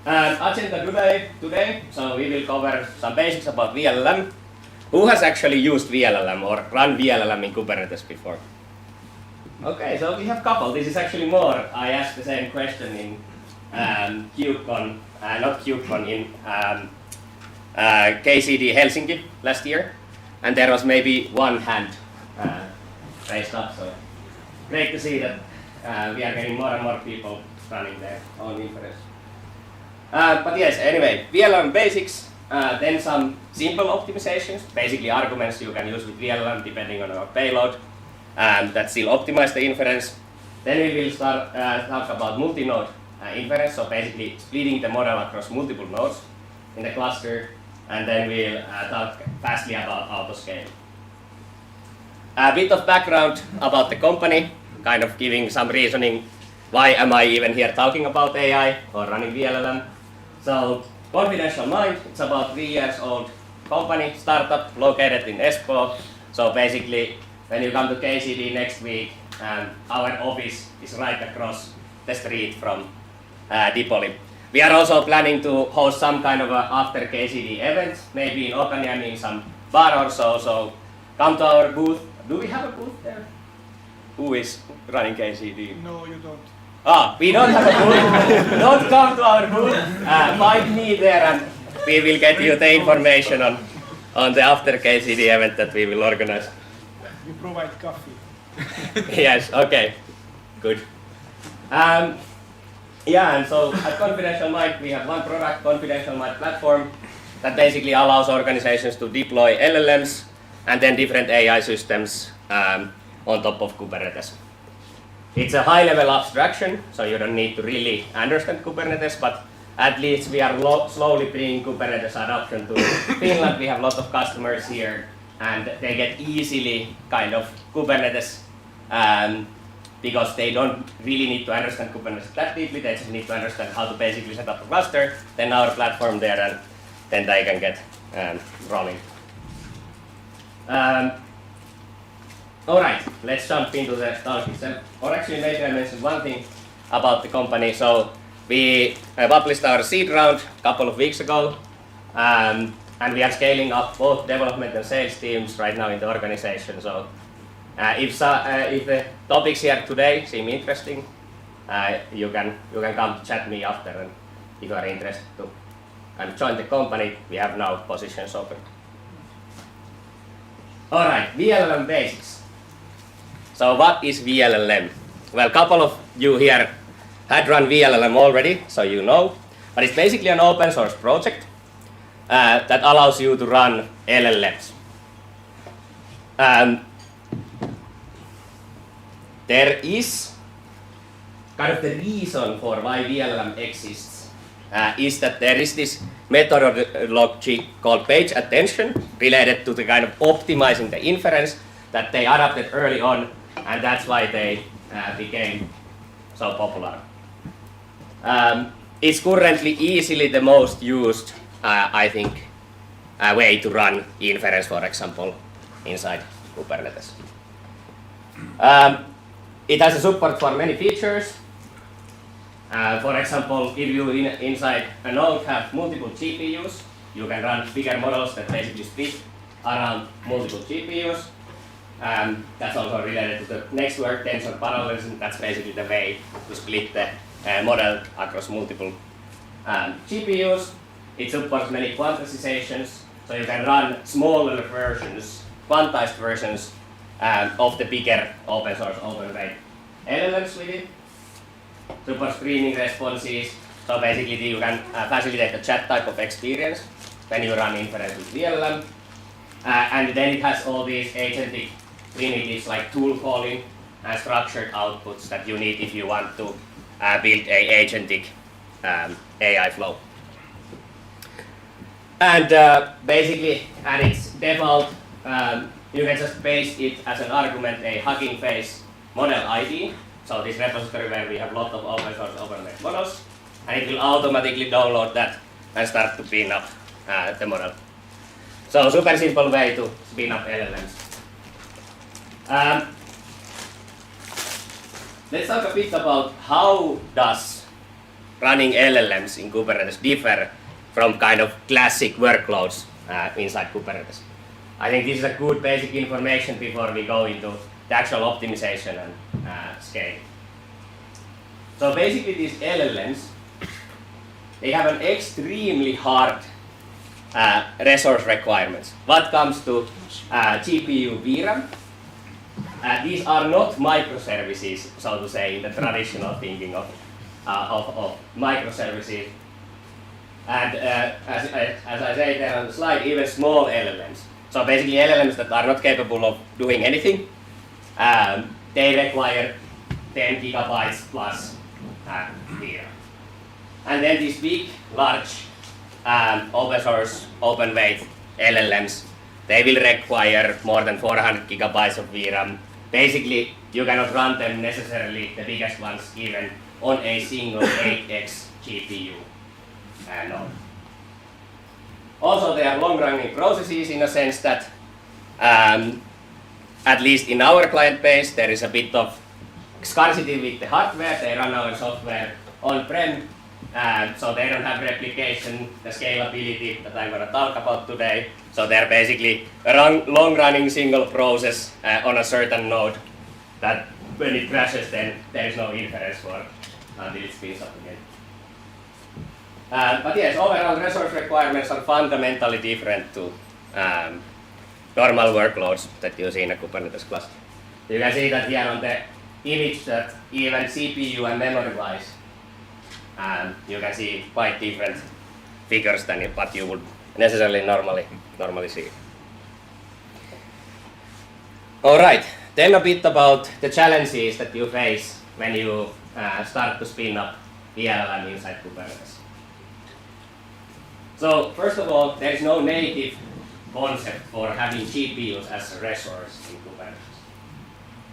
Agenda today, so we will cover some basics about VLLM. Who has actually used VLLM or run VLLM in Kubernetes before? Okay, so we have a couple. This is actually more. I asked the same question in KubeCon, not KubeCon, in KCD Helsinki last year, and there was maybe one hand raised up. So great to see that we are getting more and more people running their own inference. But yes, anyway, VLLM basics, then some simple optimizations, basically arguments you can use with VLLM depending on our payload, that still optimize the inference. Then we will start talk about multi-node inference, so basically splitting the model across multiple nodes in the cluster, and then we'll talk fastly about autoscale. A bit of background about the company, kind of giving some reasoning why am I even here talking about AI or running VLLM. So Confidential Mind, it's about 3 years old company, startup located in Espoo. So basically, when you come to KCD next week, our office is right across the street from Dipoli. We are also planning to host some kind of a after KCD event, maybe in Okaniemi in some bar or so. So come to our booth. Do we have a booth there? Who is running KCD?
No, you don't.
We don't have a booth. Don't come to our booth. Find me there and we will get you the information on the after KCD event that we will organize.
You provide coffee.
Yes, okay, good. Yeah, and so at Confidential Mind, we have one product, Confidential Mind platform, that basically allows organizations to deploy LLMs and then different AI systems on top of Kubernetes. It's a high-level abstraction, so you don't need to really understand Kubernetes, but at least we are slowly bringing Kubernetes adoption to Finland. We have lots of customers here, and they get easily kind of Kubernetes because they don't really need to understand Kubernetes that deeply. They just need to understand how to basically set up a cluster, then our platform there, and then they can get rolling. Alright, let's jump into the talk itself. Or actually, maybe I mentioned one thing about the company. So we published our seed round a couple of weeks ago, and we are scaling up both development and sales teams right now in the organization. So if the topics here today seem interesting, you can come to chat me after, and if you are interested to kind of join the company, we have now positions open. Alright, VLLM basics. So what is VLLM? Well, a couple of you here had run VLLM already, so you know. But it's basically an open source project that allows you to run LLMs. There is kind of the reason for why VLLM exists is that there is this methodology called page attention related to the kind of optimizing the inference that they adopted early on, and that's why they became so popular. It's currently easily the most used, I think, way to run inference, for example, inside Kubernetes. It has a support for many features. For example, if you inside a node have multiple GPUs, you can run bigger models that basically split around multiple GPUs. That's also related to the next word, tensor parallelism. That's basically the way to split the model across multiple GPUs. It supports many quantizations, so you can run smaller versions, quantized versions of the bigger open source, open weight LLMs with it. Supports streaming responses, so basically you can facilitate the chat type of experience when you run inference with VLM. And then it has all these agentic primitives like tool calling and structured outputs that you need if you want to build a agentic AI flow. And basically at its default, you can just paste it as an argument a Hugging Face model ID. So this repository where we have a lot of open source open weight models, and it will automatically download that and start to spin up the model. So super simple way to spin up LLMs. Let's talk a bit about how does running LLMs in Kubernetes differ from kind of classic workloads inside Kubernetes. I think this is a good basic information before we go into the actual optimization and scaling. So basically these LLMs, they have an extremely hard resource requirements. What comes to GPU VRAM, these are not microservices, so to say, in the traditional thinking of microservices. And as I say there on the slide, even small LLMs. So basically LLMs that are not capable of doing anything, they require 10 gigabytes plus VRAM. And then these big, large, open source, open weight LLMs, they will require more than 400 gigabytes of VRAM. Basically, you cannot run them necessarily, the biggest ones, even on a single 8x GPU node. Also, they are long-running processes in a sense that, at least in our client base, there is a bit of scarcity with the hardware. They run our software on-prem, so they don't have replication, the scalability that I'm going to talk about today. So they're basically a long-running single process on a certain node that when it crashes, then there is no inference for until it speeds up again. But yes, overall resource requirements are fundamentally different to normal workloads that you see in a Kubernetes cluster. You can see that here on the image that even CPU and memory-wise, you can see quite different figures than what you would necessarily normally see. All right, then a bit about the challenges that you face when you start to spin up VLM inside Kubernetes. So first of all, there is no native concept for having GPUs as a resource in Kubernetes.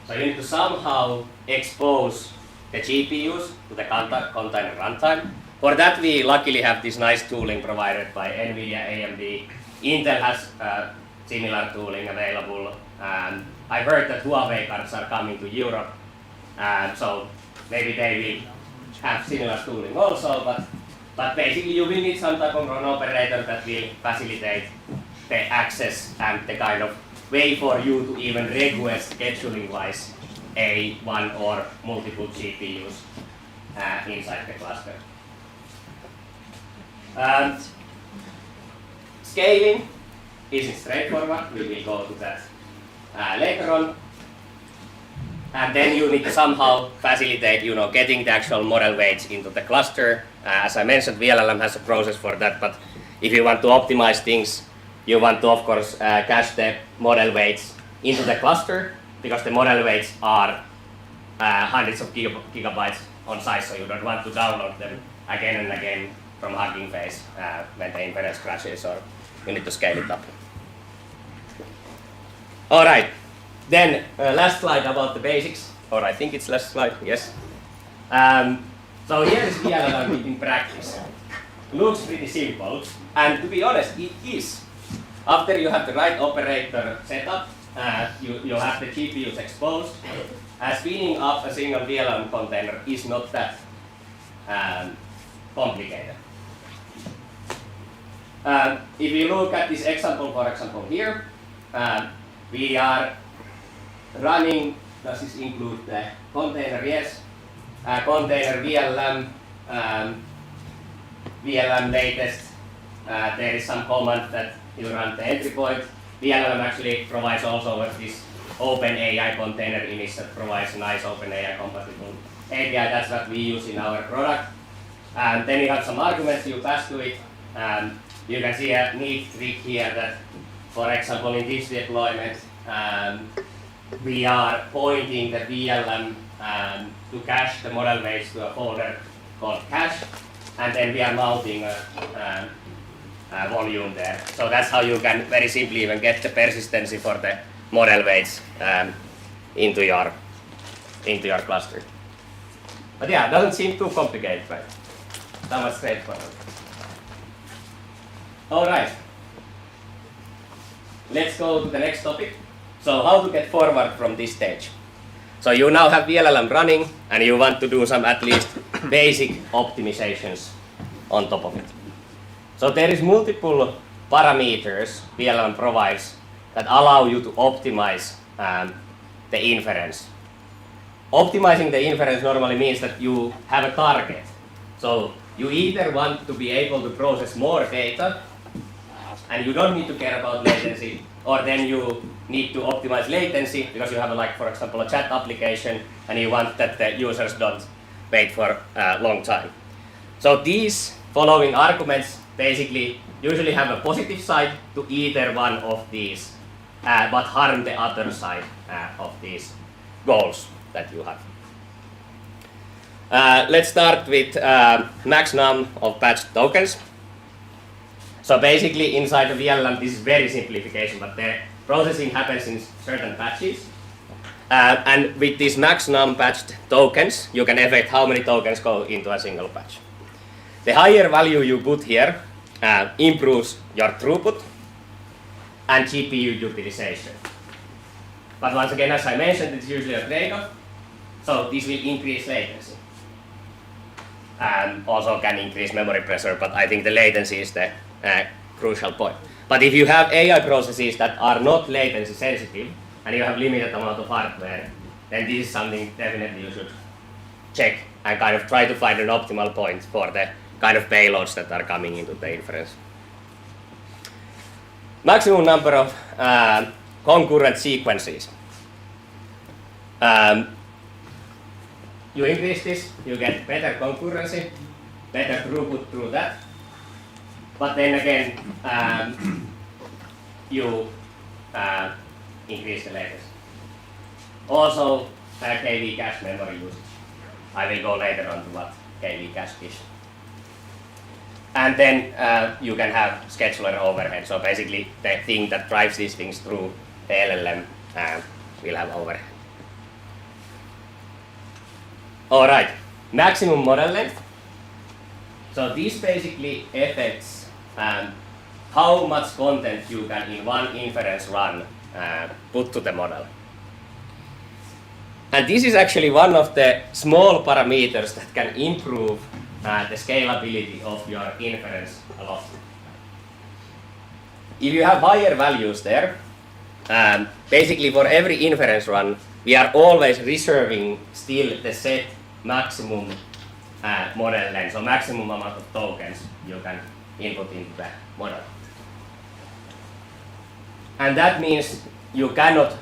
So you need to somehow expose the GPUs to the container runtime. For that, we luckily have this nice tooling provided by NVIDIA, AMD. Intel has similar tooling available. I've heard that Huawei cards are coming to Europe, so maybe they will have similar tooling also. But basically, you will need some type of an operator that will facilitate the access and the kind of way for you to even request scheduling-wise one or multiple GPUs inside the cluster. Scaling isn't straightforward. We will go to that later on. And then you need to somehow facilitate, getting the actual model weights into the cluster. As I mentioned, VLLM has a process for that, but if you want to optimize things, you want to, of course, cache the model weights into the cluster, because the model weights are hundreds of gigabytes on size, so you don't want to download them again and again from Hugging Face when the inference crashes, or you need to scale it up. All right. Then last slide about the basics, or I think it's last slide, yes. So here is VLLM in practice. Looks pretty simple, and to be honest, it is. after you have the right operator set up, you have the GPUs exposed. Spinning up a single VLM container is not that complicated. If you look at this example, for example, here, we are running, does this include the container? Yes. Container VLM, VLM latest. There is some command that you run the entry point. VLM actually provides also with this OpenAI container image that provides a nice OpenAI compatible API. That's what we use in our product. And then you have some arguments you pass to it. You can see a neat trick here that, for example, in this deployment, we are pointing the VLM to cache the model weights to a folder called cache, and then we are mounting a volume there. So that's how you can very simply even get the persistency for the model weights into your cluster. But yeah, it doesn't seem too complicated, right? That was straightforward. All right. Let's go to the next topic. So how to get forward from this stage. So you now have VLLM running and you want to do some at least basic optimizations on top of it. So there is multiple parameters VLLM provides that allow you to optimize the inference. Optimizing the inference normally means that you have a target. So you either want to be able to process more data and you don't need to care about latency, or then you need to optimize latency because you have, like, for example, a chat application and you want that the users don't wait for a long time. So these following arguments basically usually have a positive side to either one of these, but harm the other side of these goals that you have. Let's start with max num of patched tokens. So basically inside the VLM, this is very simplification, but the processing happens in certain patches. And with these max num patched tokens, you can affect how many tokens go into a single patch. The higher value you put here improves your throughput and GPU utilization. But once again, as I mentioned, it's usually a trade-off. So this will increase latency. Also can increase memory pressure, but I think the latency is the crucial point. But if you have AI processes that are not latency sensitive and you have limited amount of hardware, then this is something definitely you should check and kind of try to find an optimal point for the kind of payloads that are coming into the inference. Maximum number of concurrent sequences. You increase this, you get better concurrency, better throughput through that. But then again, you increase the latency. Also, KV cache memory usage. I will go later on to what KV cache is. And then you can have scheduler overhead. So basically, the thing that drives these things through the LLM will have overhead. All right, maximum model length. So this basically affects how much content you can in one inference run put to the model. And this is actually one of the small parameters that can improve the scalability of your inference a lot. If you have higher values there, basically for every inference run, we are always reserving still the set maximum model length, so maximum amount of tokens you can input into the model. And that means you cannot,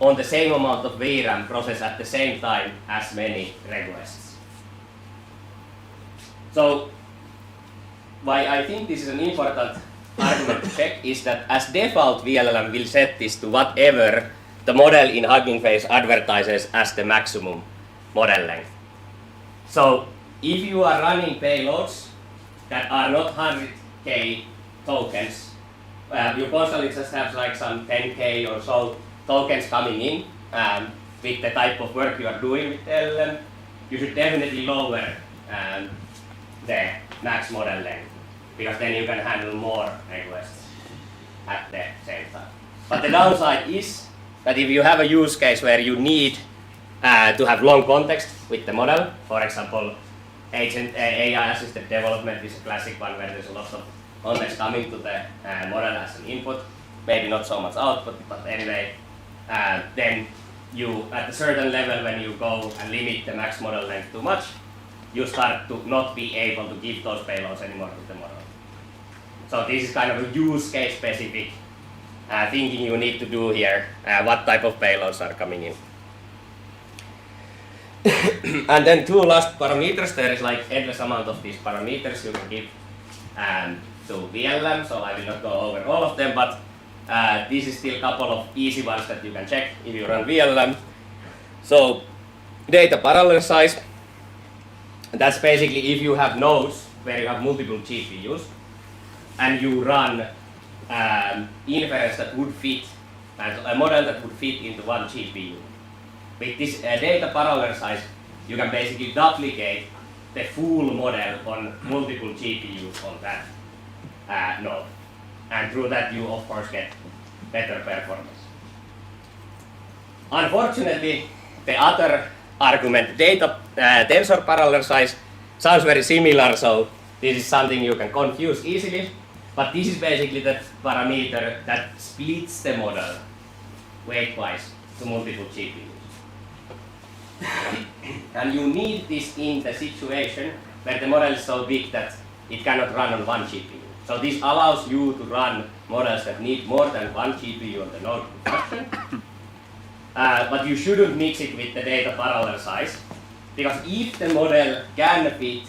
on the same amount of VRAM, process at the same time as many requests. So, why I think this is an important argument to check is that as default, VLLM will set this to whatever the model in Hugging Face advertises as the maximum model length. So, if you are running payloads that are not 100k tokens, you constantly just have like some 10k or so tokens coming in with the type of work you are doing with LLM, you should definitely lower the max model length, because then you can handle more requests. at the same time. But the downside is that if you have a use case where you need to have long context with the model, for example, AI-assisted development is a classic one where there's a lot of context coming to the model as an input, maybe not so much output, but anyway, then you, at a certain level, when you go and limit the max model length too much, you start to not be able to give those payloads anymore to the model. So this is kind of a use case specific thinking you need to do here, what type of payloads are coming in. And then two last parameters, there is like endless amount of these parameters you can give to VLM, so I will not go over all of them, but this is still a couple of easy ones that you can check if you run VLM. So data parallel size, that's basically if you have nodes where you have multiple GPUs and you run inference that would fit, a model that would fit into one GPU. With this data parallel size, you can basically duplicate the full model on multiple GPUs on that node. And through that you of course get better performance. Unfortunately, the other argument, data tensor parallel size, sounds very similar, so this is something you can confuse easily. But this is basically the parameter that splits the model weight-wise to multiple GPUs. And you need this in the situation where the model is so big that it cannot run on one GPU. So this allows you to run models that need more than one GPU on the node to function. But you shouldn't mix it with the data parallel size, because if the model can fit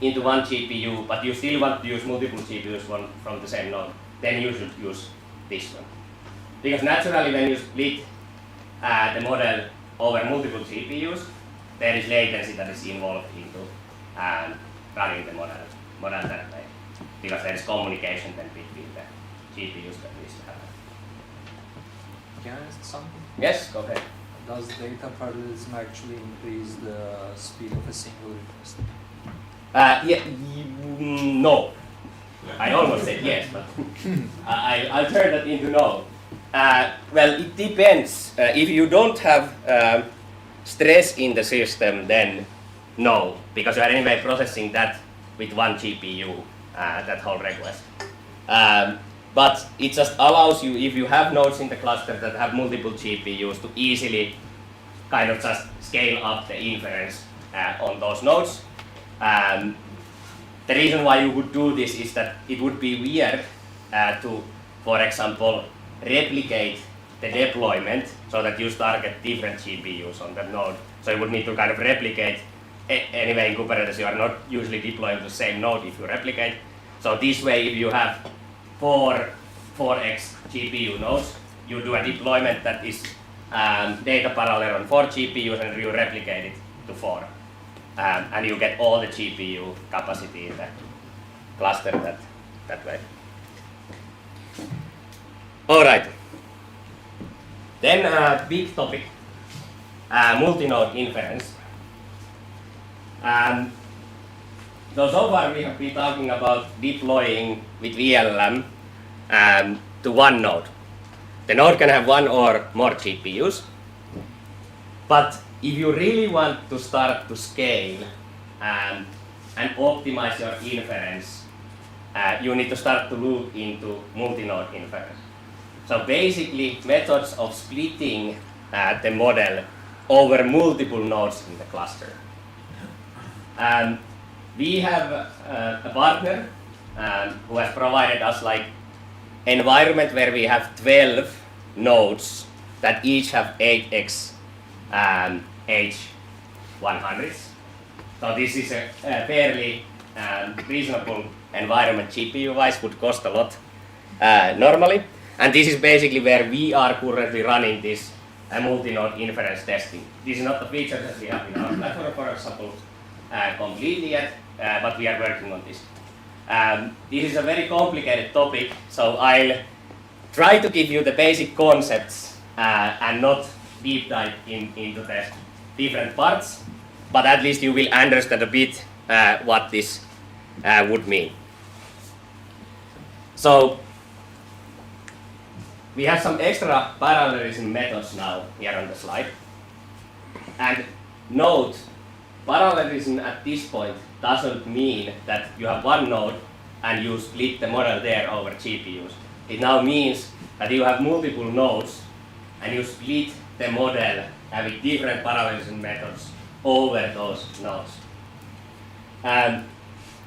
into one GPU, but you still want to use multiple GPUs from the same node, then you should use this one. Because naturally when you split the model over multiple GPUs, there is latency that is involved into running the model that way. Because there is communication then between the GPUs that needs to happen.
Can I ask something?
Yes, go ahead.
Does data parallelism actually increase the speed of a single request?
No. I almost said yes, but I'll turn that into no. Well, it depends. If you don't have stress in the system, then no, because you are anyway processing that with one GPU, that whole request. But it just allows you, if you have nodes in the cluster that have multiple GPUs, to easily kind of just scale up the inference on those nodes. The reason why you would do this is that it would be weird to, for example, replicate the deployment so that you target different GPUs on that node. So you would need to kind of replicate. Anyway, in Kubernetes you are not usually deploying the same node if you replicate. So this way, if you have 4x GPU nodes, you do a deployment that is data parallel on 4 GPUs and you replicate it to 4. And you get all the GPU capacity in the cluster that way. Alright. Then big topic, multi-node inference. So far we have been talking about deploying with VLM to one node. The node can have one or more GPUs, but if you really want to start to scale and optimize your inference, you need to start to look into multi-node inference. So basically, methods of splitting the model over multiple nodes in the cluster. We have a partner who has provided us like environment where we have 12 nodes that each have 8x H100s. So this is a fairly reasonable environment. GPU-wise would cost a lot normally. And this is basically where we are currently running this multi-node inference testing. This is not the feature that we have in our platform, for example, completely yet, but we are working on this. This is a very complicated topic, so I'll try to give you the basic concepts and not deep dive into the different parts, but at least you will understand a bit what this would mean. So we have some extra parallelism methods now here on the slide. And note, parallelism at this point doesn't mean that you have one node and you split the model there over GPUs. It now means that you have multiple nodes and you split the model with different parallelism methods over those nodes.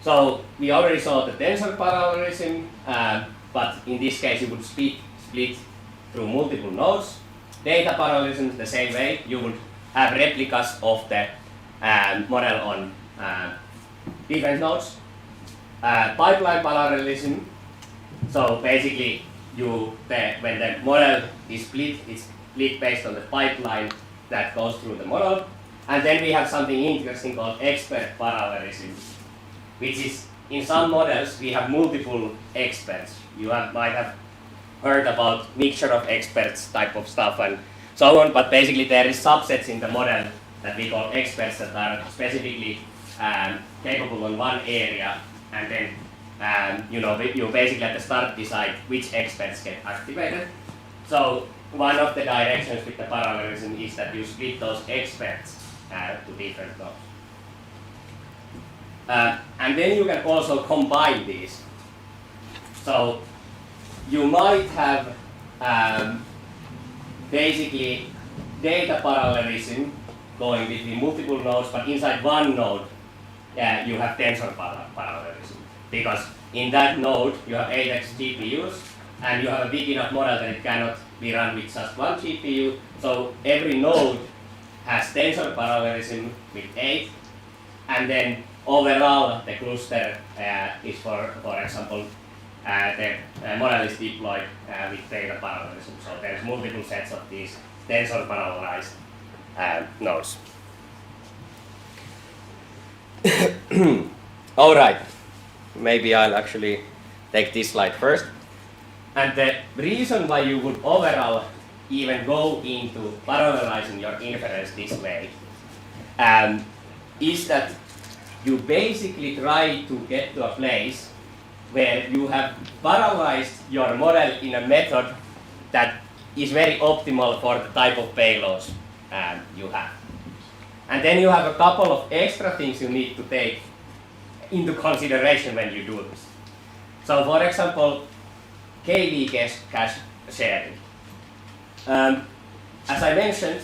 So we already saw the tensor parallelism, but in this case you would split through multiple nodes. Data parallelism the same way. You would have replicas of the model on different nodes. Pipeline parallelism. So basically, when the model is split, it's split based on the pipeline that goes through the model. And then we have something interesting called expert parallelism, which is in some models we have multiple experts. You might have heard about mixture of experts type of stuff and so on, but basically there is subsets in the model that we call experts that are specifically capable in one area, and then you basically at the start decide which experts get activated. So one of the directions with the parallelism is that you split those experts to different nodes. And then you can also combine these. So you might have basically data parallelism going between multiple nodes, but inside one node you have tensor parallelism. Because in that node you have 8x GPUs and you have a big enough model that it cannot be run with just one GPU. So every node has tensor parallelism with 8, and then overall the cluster is for example the model is deployed with data parallelism. So there's multiple sets of these tensor parallelized nodes. All right, maybe I'll actually take this slide first. And the reason why you would overall even go into parallelizing your inference this way is that you basically try to get to a place where you have parallelized your model in a method that is very optimal for the type of payloads you have. And then you have a couple of extra things you need to take into consideration when you do this. So for example, KV cache sharing. As I mentioned,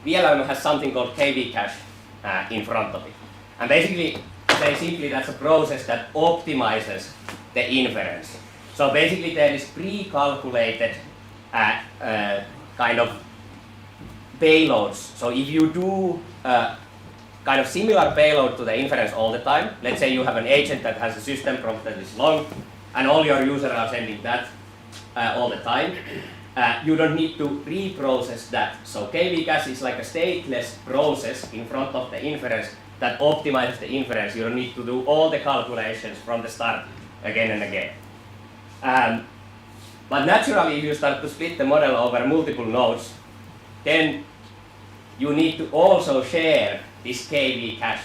VLM has something called KV cache in front of it. And basically, say simply, that's a process that optimizes the inference. So basically there is pre-calculated kind of payloads. So if you do kind of similar payload to the inference all the time, let's say you have an agent that has a system prompt that is long, and all your users are sending that all the time, you don't need to reprocess that. So KV cache is like a stateless process in front of the inference that optimizes the inference. You don't need to do all the calculations from the start again and again. But naturally, if you start to split the model over multiple nodes, then you need to also share this KV cache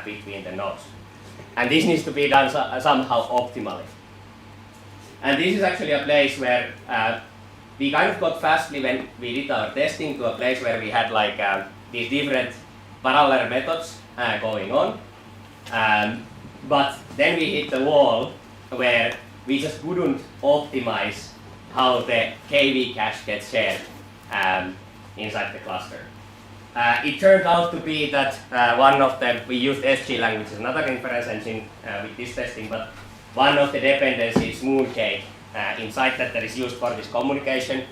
between the nodes. And this needs to be done somehow optimally. And this is actually a place where we kind of got fastly when we did our testing to a place where we had like these different parallel methods going on. But then we hit the wall where we just couldn't optimize how the KV cache gets shared inside the cluster. It turned out to be that we used SGLang, which is another inference engine with this testing, but one of the dependencies, Mooncake, inside that is used for this communication,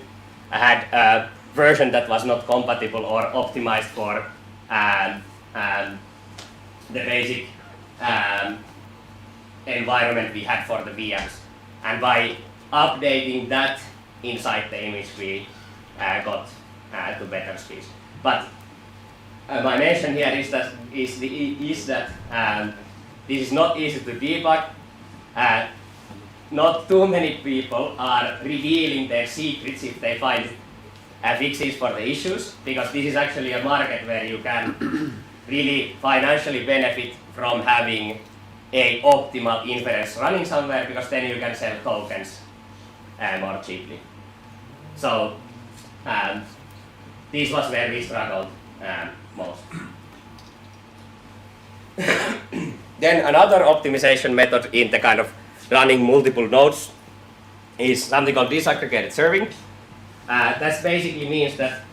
had a version that was not compatible or optimized for the basic environment we had for the VMs. And by updating that inside the image, we got to better speeds. But my mention here is that this is not easy to debug. Not too many people are revealing their secrets if they find fixes for the issues, because this is actually a market where you can really financially benefit from having a optimal inference running somewhere, because then you can sell tokens more cheaply. So this was where we struggled most. Then another optimization method in the kind of running multiple nodes is something called disaggregated serving. That basically means that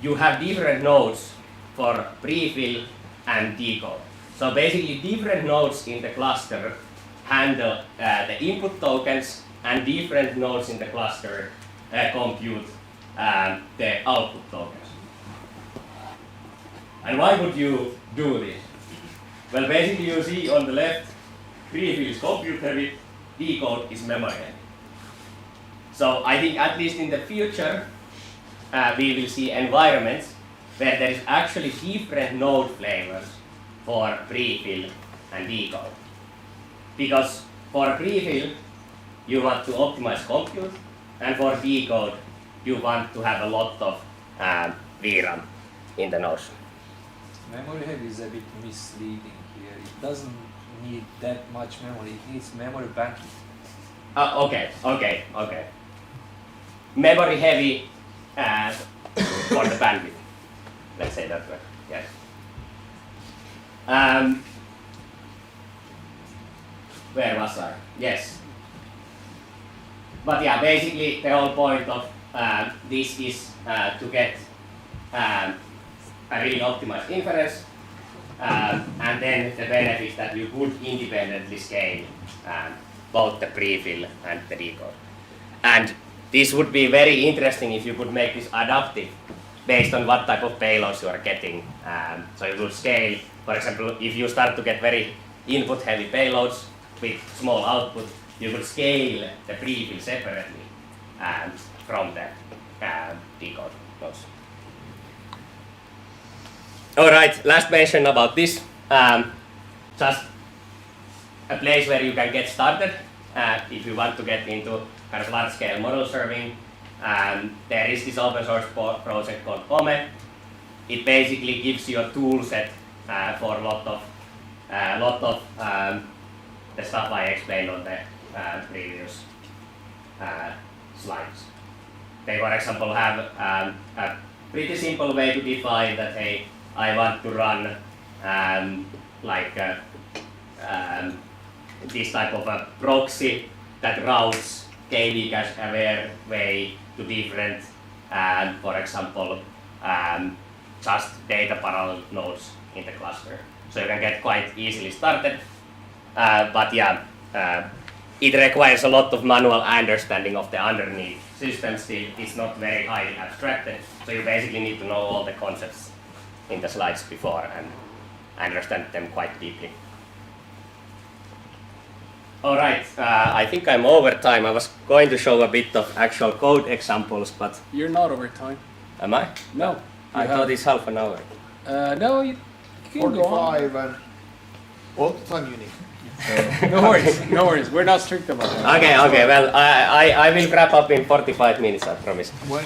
you have different nodes for prefill and decode. So basically different nodes in the cluster handle the input tokens, and different nodes in the cluster compute the output tokens. And why would you do this? Well, basically you see on the left, prefill is compute heavy, decode is memory heavy. So I think at least in the future, we will see environments where there is actually different node flavors for prefill and decode. Because for prefill, you want to optimize compute, and for decode, you want to have a lot of VRAM in the nodes.
Memory heavy is a bit misleading here. It doesn't need that much memory. It needs memory bandwidth.
Okay. Memory heavy for the bandwidth. Let's say that way. Yes. Where was I? Yes. But yeah, basically the whole point of this is to get a really optimized inference, and then the benefit that you could independently scale both the prefill and the decode. And this would be very interesting if you could make this adaptive based on what type of payloads you are getting. So you could scale, for example, if you start to get very input heavy payloads with small output, you could scale the prefill separately from the decode nodes. Alright, last mention about this. Just a place where you can get started if you want to get into kind of large scale model serving. There is this open source project called OME. It basically gives you a tool set for a lot of the stuff I explained on the previous slides. They, for example, have a pretty simple way to define that, hey, I want to run this type of a proxy that routes KV cache aware way to different, for example, just data parallel nodes in the cluster. So you can get quite easily started, but yeah, it requires a lot of manual understanding of the underneath system still. It's not very highly abstracted, so you basically need to know all the concepts in the slides before and understand them quite deeply. Alright, I think I'm over time. I was going to show a bit of actual code examples, but...
You're not over time.
Am I?
No.
I thought it's half an hour.
No, you can go on.
45 and all the time you need.
No worries. We're not strict about that.
Okay, well, I will wrap up in 45 minutes, I promise.
When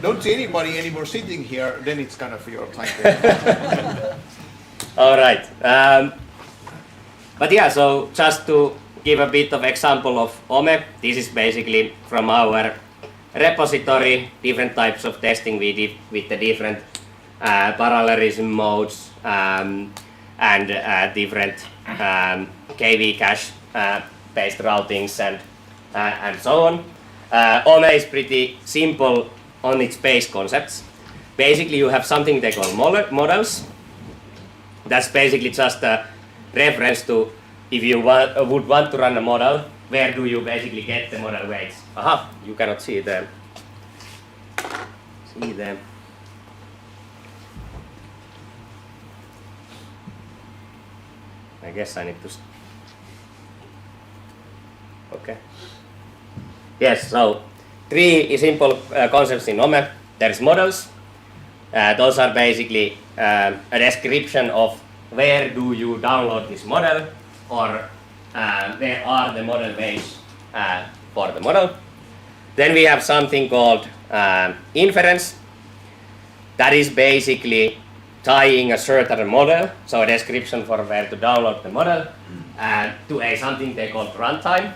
don't see anybody anymore sitting here, then it's kind of your time.
Alright. But yeah, so just to give a bit of example of OME, this is basically from our repository, different types of testing we did with the different parallelism modes and different KV cache based routings and so on. OME is pretty simple on its base concepts. Basically you have something they call models. That's basically just a reference to if you would want to run a model, where do you basically get the model weights? Aha, you cannot see them. I guess I need to... Okay. Yes, so 3 simple concepts in OME. There's models. Those are basically a description of where do you download this model, or where are the model weights for the model. Then we have something called inference. That is basically tying a certain model, so a description for where to download the model, to a something they call runtime.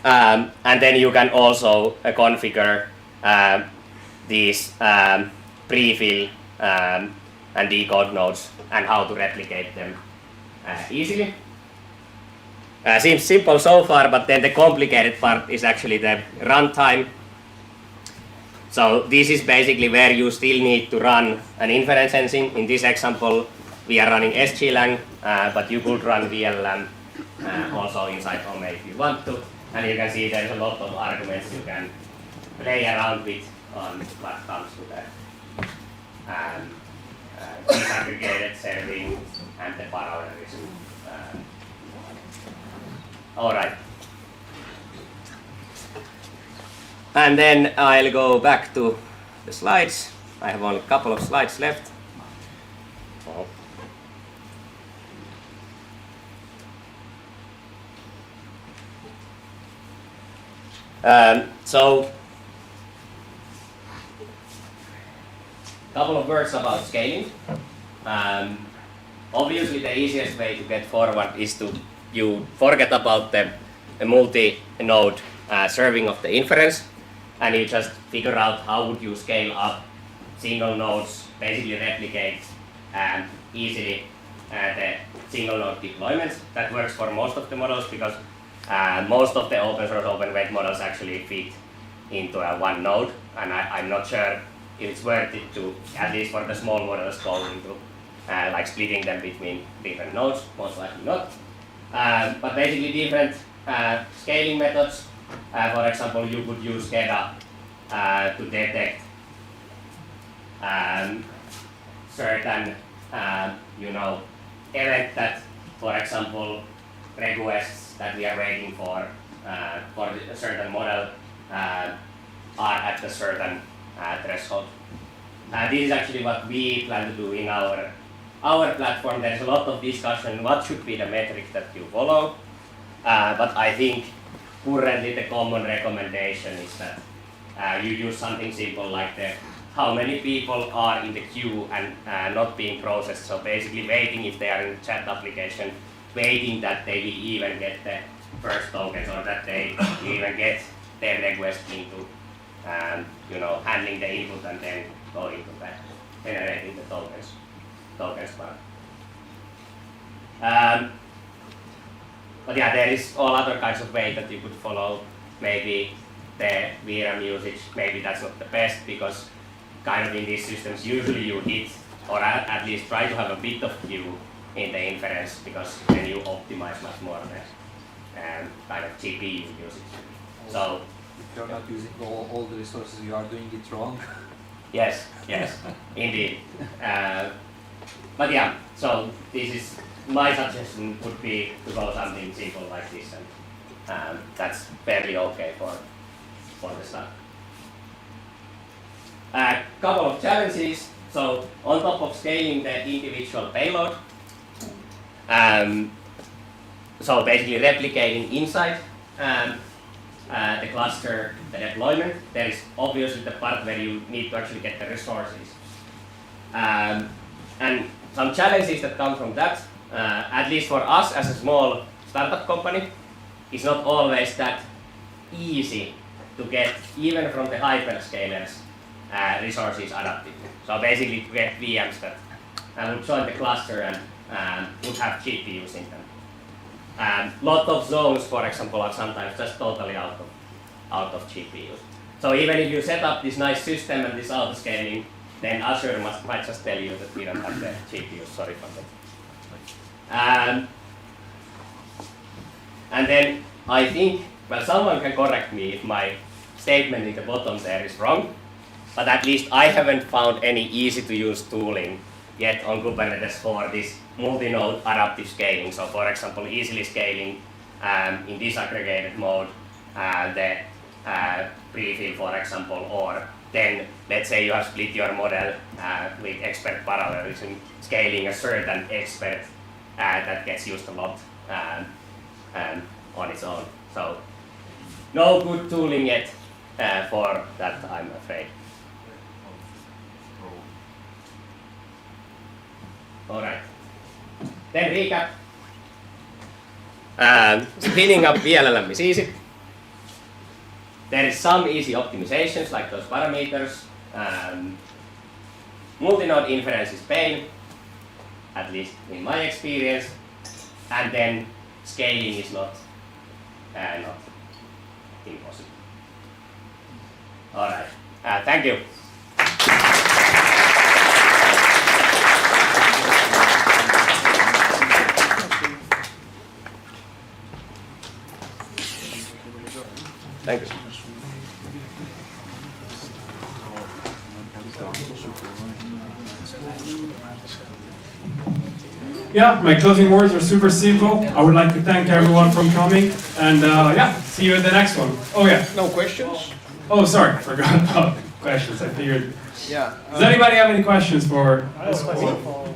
And then you can also configure these prefill and decode nodes and how to replicate them easily. Seems simple so far, but then the complicated part is actually the runtime. So this is basically where you still need to run an inference engine. In this example, we are running sglang, but you could run VLM also inside Home if you want to. And you can see there's a lot of arguments you can play around with on what comes to the disaggregated serving and the parallelism. Alright. And then I'll go back to the slides. I have only a couple of slides left. Oh. So, couple of words about scaling. Obviously, the easiest way to get forward is to you forget about the multi-node serving of the inference, and you just figure out how would you scale up single nodes, basically replicate easily the single node deployments. That works for most of the models because most of the open source open weight models actually fit into one node, and I'm not sure if it's worth it to, at least for the small models, go into like splitting them between different nodes, most likely not. But basically different scaling methods. For example, you could use SCADA to detect certain event that, for example, requests that we are waiting for a certain model are at a certain threshold. This is actually what we plan to do in our platform. There is a lot of discussion what should be the metric that you follow, but I think currently the common recommendation is that you use something simple like the how many people are in the queue and not being processed. So basically waiting if they are in the chat application, waiting that they will even get the first tokens or that they even get their request into handling the input and then going to the generating the tokens part. But yeah, there is all other kinds of ways that you could follow. Maybe the VRAM usage, maybe that's not the best because kind of in these systems usually you hit or at least try to have a bit of queue in the inference because then you optimize much more the kind of GPU usage. So
if you're not using all the resources, you are doing it wrong.
Yes, indeed. But yeah, so this is my suggestion would be to go something simple like this, and that's fairly okay for the start. A couple of challenges. So on top of scaling the individual payload, so basically replicating inside the cluster, the deployment, there is obviously the part where you need to actually get the resources. And some challenges that come from that, at least for us as a small startup company, it's not always that easy to get, even from the hyperscalers, resources adapted. So basically to get VMs that would join the cluster and would have GPUs in them. Lot of zones, for example, are sometimes just totally out of GPUs. So even if you set up this nice system and this auto-scaling, then Azure might just tell you that we don't have the GPUs, sorry for that. And then I think, well, someone can correct me if my statement in the bottom there is wrong, but at least I haven't found any easy to use tooling yet on Kubernetes for this multi-node adaptive scaling. So for example, easily scaling in disaggregated mode, the prefill, for example, or then let's say you have split your model with expert parallelism, scaling a certain expert that gets used a lot on its own. So no good tooling yet for that, I'm afraid. Alright, then recap. Spinning up VLLM is easy. there is some easy optimizations like those parameters. Multi-node inference is pain, at least in my experience, and then scaling is not impossible. All right, thank you. Thank you.
Yeah, my closing words are super simple. I would like to thank everyone for coming, and yeah, see you in the next one. Oh yeah.
No questions?
Oh, sorry, forgot about questions. I figured.
Yeah.
Does anybody have any questions for?
I have a question for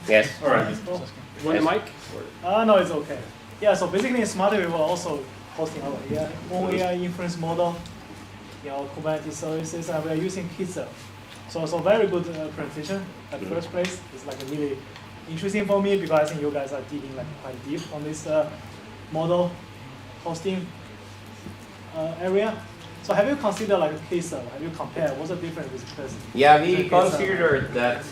Yes.
All right.
Want a mic?
no, it's okay. Yeah, so basically in Smarty we were also hosting our own AI inference model, Kubernetes services, and we are using Pizza. So very good presentation at first place. It's like really interesting for me because I think you guys are digging like quite deep on this model hosting area. So have you considered like a case server? Have you compared? What's the difference with Pizza?
Yeah, we considered that.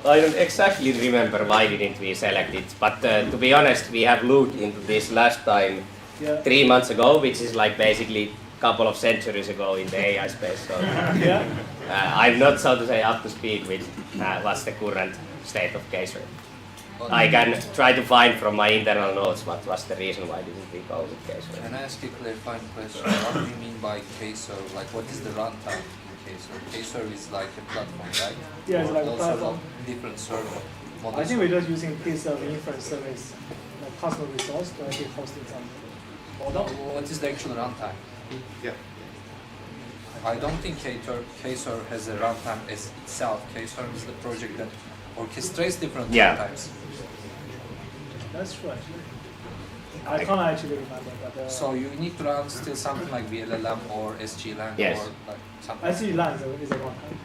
I don't exactly remember why didn't we select it, but to be honest, we have looked into this last time 3 months ago, which is like basically a couple of centuries ago in the AI space. So I'm not, so to say, up to speed with what's the current state of Kaiser. I can try to find from my internal notes what was the reason why didn't we go with Kaiser.
Can I ask you a clarifying question? What do you mean by Kaiser? Like, what is the runtime in Kaiser? Kaiser is like a platform, right?
Yeah, it's like a
also
platform.
Different server models.
I think we're just using Pizza inference service, like customer resource to actually hosting some model.
What is the actual runtime?
Yeah.
I don't think Kaiser has a runtime as itself. Kaiser is the project that orchestrates different runtimes.
That's true actually. I can't actually remember, but
so you need to run still something like VLLM or SGLang
Yes.
or like something.
SGLang is a runtime.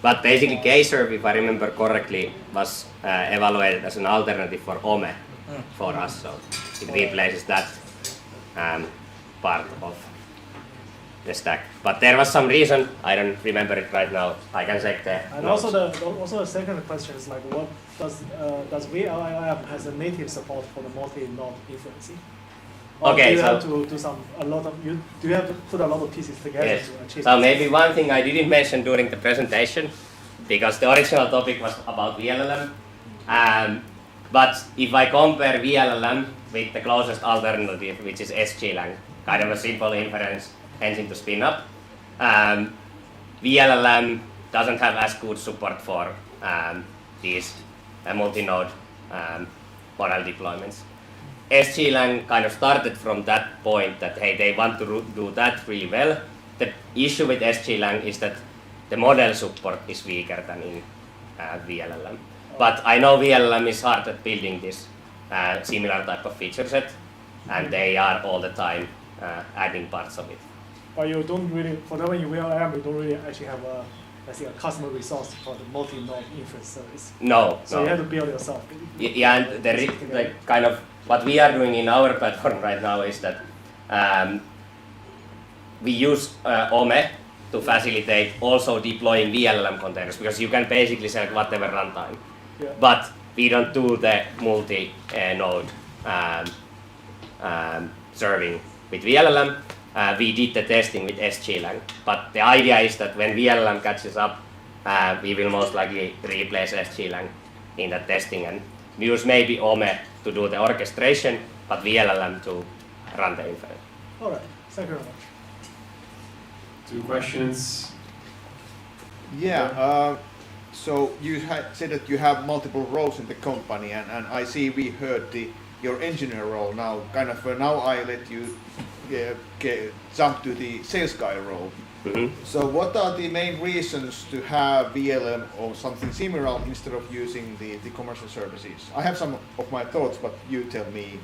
But basically Kaiser, if I remember correctly, was evaluated as an alternative for Ome for us, so it replaces that part of the stack. But there was some reason, I don't remember it right now, I can check the
And
notes.
also the second question is like, what does VLLM has a native support for the multi-node inferencing? Or
Okay,
do you
so
have to do do you have to put a lot of pieces together
yes.
to achieve?
So maybe one thing I didn't mention during the presentation, because the original topic was about VLLM. But if I compare VLLM with the closest alternative, which is SGLang, kind of a simple inference engine to spin up, VLLM doesn't have as good support for these multi-node model deployments. SGLang kind of started from that point that hey, they want to do that really well. The issue with SGLang is that the model support is weaker than in VLLM. But I know VLLM is hard at building this similar type of feature set, and they are all the time adding parts of it.
But you don't really, for that one in VLLM, you don't really actually have a customer resource for the multi-node inference service.
No.
So you have to build yourself.
Yeah, and the kind of what we are doing in our platform right now is that we use Ome to facilitate also deploying VLLM containers, because you can basically select whatever runtime.
Yeah.
But we don't do the multi-node serving with VLLM. We did the testing with SGLang, but the idea is that when VLLM catches up, we will most likely replace SGLang in that testing, and we use maybe Ome to do the orchestration, but VLLM to run the inference.
All right, thank you very much.
2 questions.
Yeah, so you said that you have multiple roles in the company, and I see we heard your engineer role now. Kind of now I let you jump to the sales guy role.
Mm-hmm.
So what are the main reasons to have VLM or something similar instead of using the commercial services? I have some of my thoughts, but you tell me.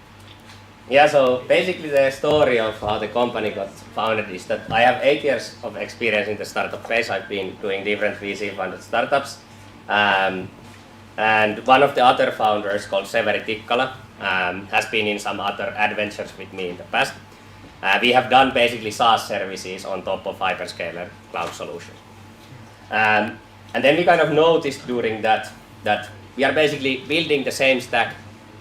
Yeah, so basically the story of how the company got founded is that I have 8 years of experience in the startup phase. I've been doing different VC-funded startups. And one of the other founders, called Severi Tikkala, has been in some other adventures with me in the past. We have done basically SaaS services on top of hyperscaler cloud solutions. And then we kind of noticed during that we are basically building the same stack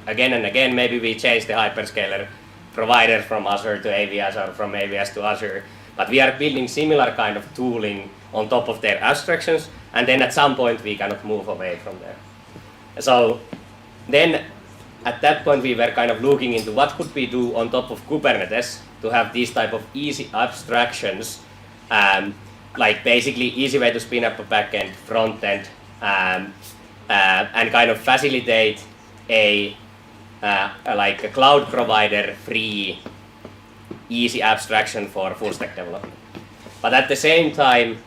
again and again. Maybe we change the hyperscaler provider from Azure to AWS or from AWS to Azure, but we are building similar kind of tooling on top of their abstractions, and then at some point we cannot move away from there. So then at that point we were kind of looking into what could we do on top of Kubernetes to have these type of easy abstractions, like basically easy way to spin up a backend, front end, and kind of facilitate like a cloud provider free easy abstraction for full stack development. But at the same time,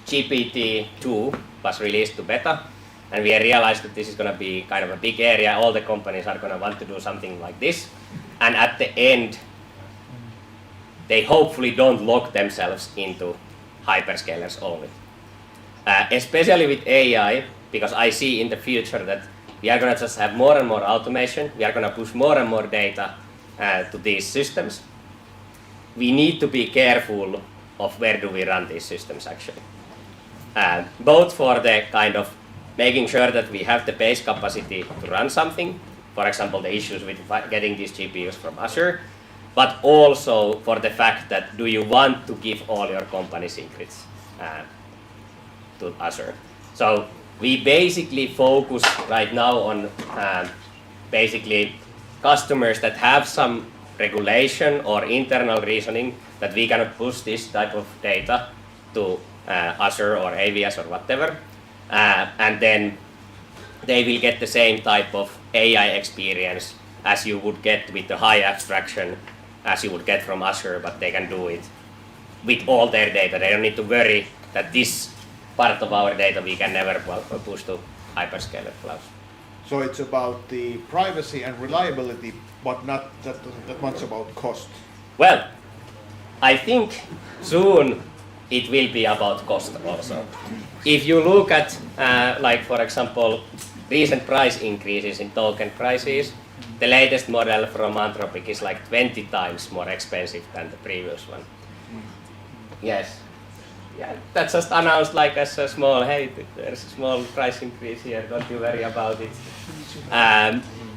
GPT-2 was released to beta, and we realized that this is going to be kind of a big area. All the companies are going to want to do something like this, and at the end they hopefully don't lock themselves into hyperscalers only. Especially with AI, because I see in the future that we are going to just have more and more automation, we are going to push more and more data to these systems. We need to be careful of where do we run these systems actually. Both for the kind of making sure that we have the base capacity to run something, for example the issues with getting these GPUs from Azure, but also for the fact that do you want to give all your company secrets to Azure. So we basically focus right now on basically customers that have some regulation or internal reasoning that we cannot push this type of data to Azure or AWS or whatever, and then they will get the same type of AI experience as you would get with the high abstraction as you would get from Azure, but they can do it with all their data. They don't need to worry that this part of our data we can never push to hyperscaler clouds.
So it's about the privacy and reliability, but not that much about cost.
Well, I think soon it will be about cost also. If you look at, like for example, recent price increases in token prices, the latest model from Anthropic is like 20 times more expensive than the previous one. Yes. Yeah, that's just announced like as a small, hey, there's a small price increase here, don't you worry about it.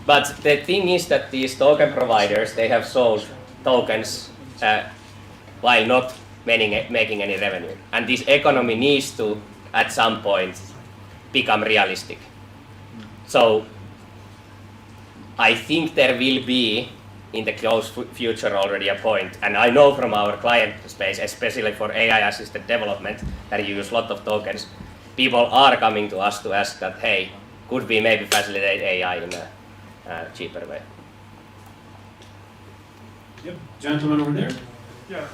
But the thing is that these token providers, they have sold tokens while not making any revenue. And this economy needs to, at some point, become realistic. So I think there will be, in the close future already a point, and I know from our client space, especially for AI-assisted development, that you use a lot of tokens, people are coming to us to ask that, hey, could we maybe facilitate AI in a cheaper way?
Yep, gentleman over there.
Yeah,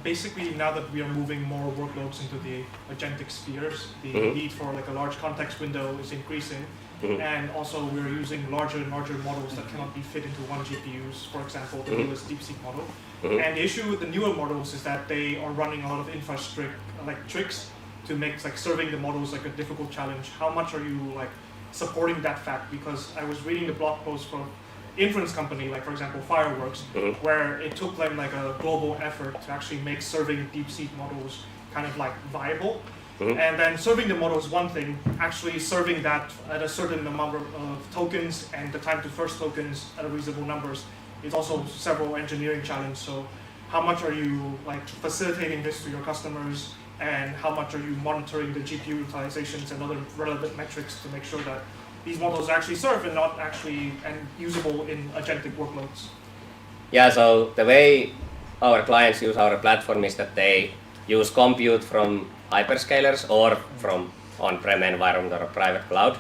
basically now that we are moving more workloads into the agentic spheres, the need for like a large context window is increasing. And also we're using larger and larger models that cannot be fit into one GPUs, for example, the newest DeepSeek model. And the issue with the newer models is that they are running a lot of infrastructure like tricks to make like serving the models like a difficult challenge. How much are you like supporting that fact? Because I was reading the blog post from inference company, like for example Fireworks, where it took them like a global effort to actually make serving DeepSeek models kind of like viable. And then serving the model is one thing, actually serving that at a certain number of tokens and the time to first tokens at a reasonable numbers is also several engineering challenge. So how much are you like facilitating this to your customers, and how much are you monitoring the GPU utilizations and other relevant metrics to make sure that these models actually serve and not actually and usable in agentic workloads?
Yeah, so the way our clients use our platform is that they use compute from hyperscalers or from on-prem environment or a private cloud.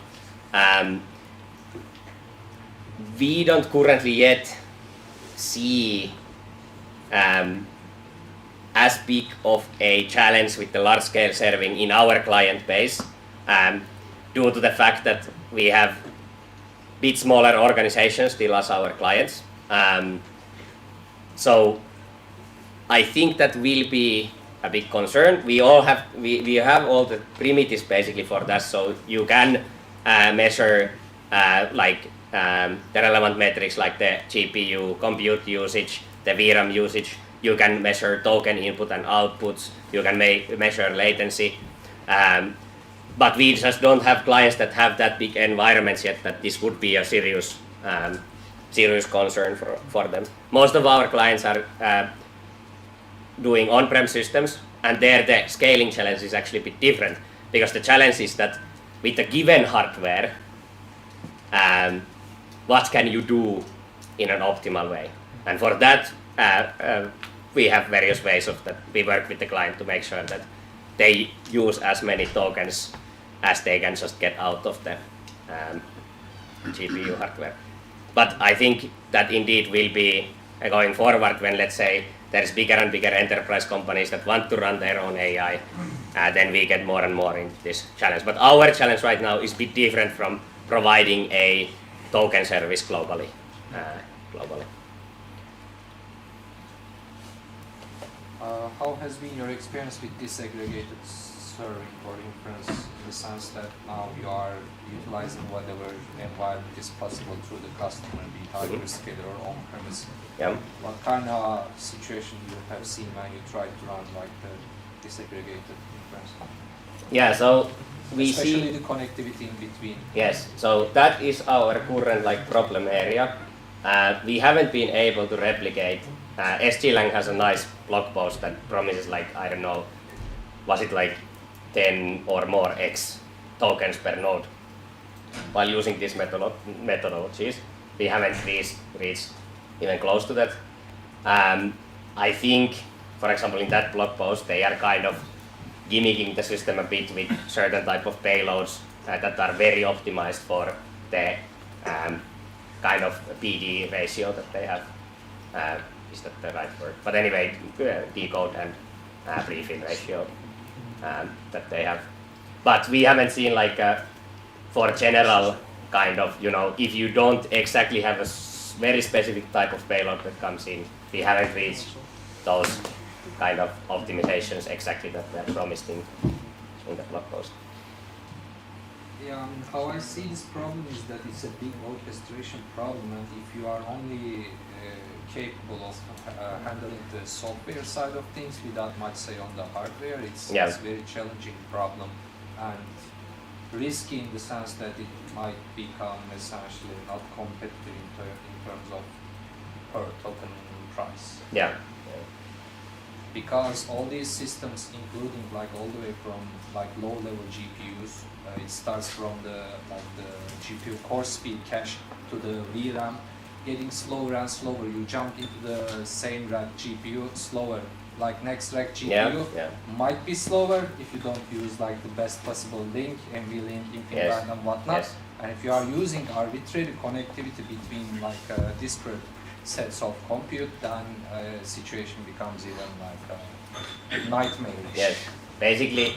We don't currently yet see as big of a challenge with the large-scale serving in our client base due to the fact that we have bit smaller organizations still as our clients. So I think that will be a big concern. We have all the primitives basically for that, so you can measure like the relevant metrics like the GPU compute usage, the VRAM usage. You can measure token input and outputs. You can measure latency. But we just don't have clients that have that big environments yet that this would be a serious concern for them. Most of our clients are doing on-prem systems, and there the scaling challenge is actually a bit different, because the challenge is that with the given hardware, what can you do in an optimal way? And for that, we have various ways of that. We work with the client to make sure that they use as many tokens as they can just get out of the GPU hardware. But I think that indeed will be going forward when, let's say, there's bigger and bigger enterprise companies that want to run their own AI, then we get more and more in this challenge. But our challenge right now is a bit different from providing a token service globally.
How has been your experience with disaggregated serving or inference, in the sense that now you are utilizing whatever environment is possible through the customer, be it hyperscaler or on-premise?
Yeah.
What kind of situation you have seen when you try to run like the disaggregated inference?
Yeah, so we
especially
see
the connectivity in between.
Yes, so that is our current problem area. We haven't been able to replicate. SGLang has a nice blog post that promises I don't know, was it 10 or more X tokens per node while using these methodologies. We haven't reached even close to that. I think, for example, in that blog post, they are kind of gimmicking the system a bit with certain type of payloads that are very optimized for the kind of PD ratio that they have. Is that the right word? But anyway, decode and briefing ratio that they have. But we haven't seen for general kind of, if you don't exactly have a very specific type of payload that comes in, we haven't reached those kind of optimizations exactly that were promised in the blog post.
Yeah, how I see this problem is that it's a big orchestration problem, and if you are only capable of handling the software side of things without much say on the hardware, it's a very challenging problem and risky in the sense that it might become essentially not competitive in terms of per token price.
Yeah.
Because all these systems, including all the way from low-level GPUs, it starts from the GPU core speed cache to the VRAM, getting slower and slower. You jump into the same rack GPU slower. Next rack GPU might be slower if you don't use the best possible link, NVLink, InfiniBand and whatnot.
Yes.
And if you are using arbitrary connectivity between disparate sets of compute, then situation becomes even nightmare.
Yes, basically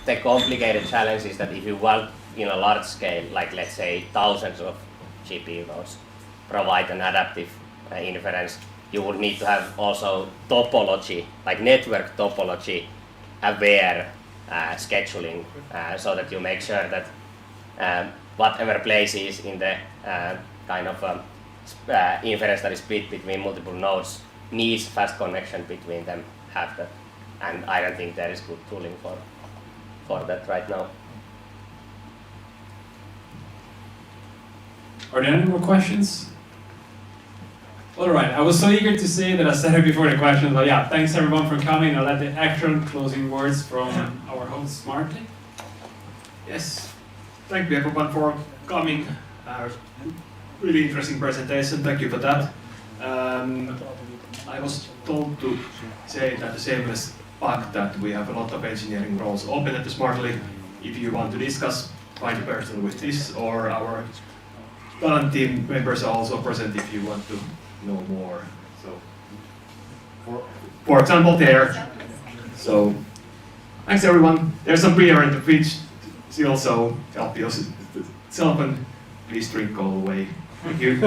the complicated challenge is that if you want in a large scale, let's say thousands of GPU nodes, provide an adaptive inference, you would need to have also topology, network topology aware scheduling, so that you make sure that whatever places in the kind of inference that is split between multiple nodes needs fast connection between them, have that. And I don't think there is good tooling for that right now.
Are there any more questions? Alright, I was so eager to say that I said it before the question, but yeah, thanks everyone for coming. I'll let the actual closing words from our host, Martin.
Yes, thank you everyone for coming. Really interesting presentation, thank you for that. I was told to say that the shameless fact that we have a lot of engineering roles open at the Smartly. If you want to discuss, find a person with this, or our talent team members are also present if you want to know more. So, for example, there. So, thanks everyone. There's some beer in the fridge still, so help yourself and please drink all the way. Thank you.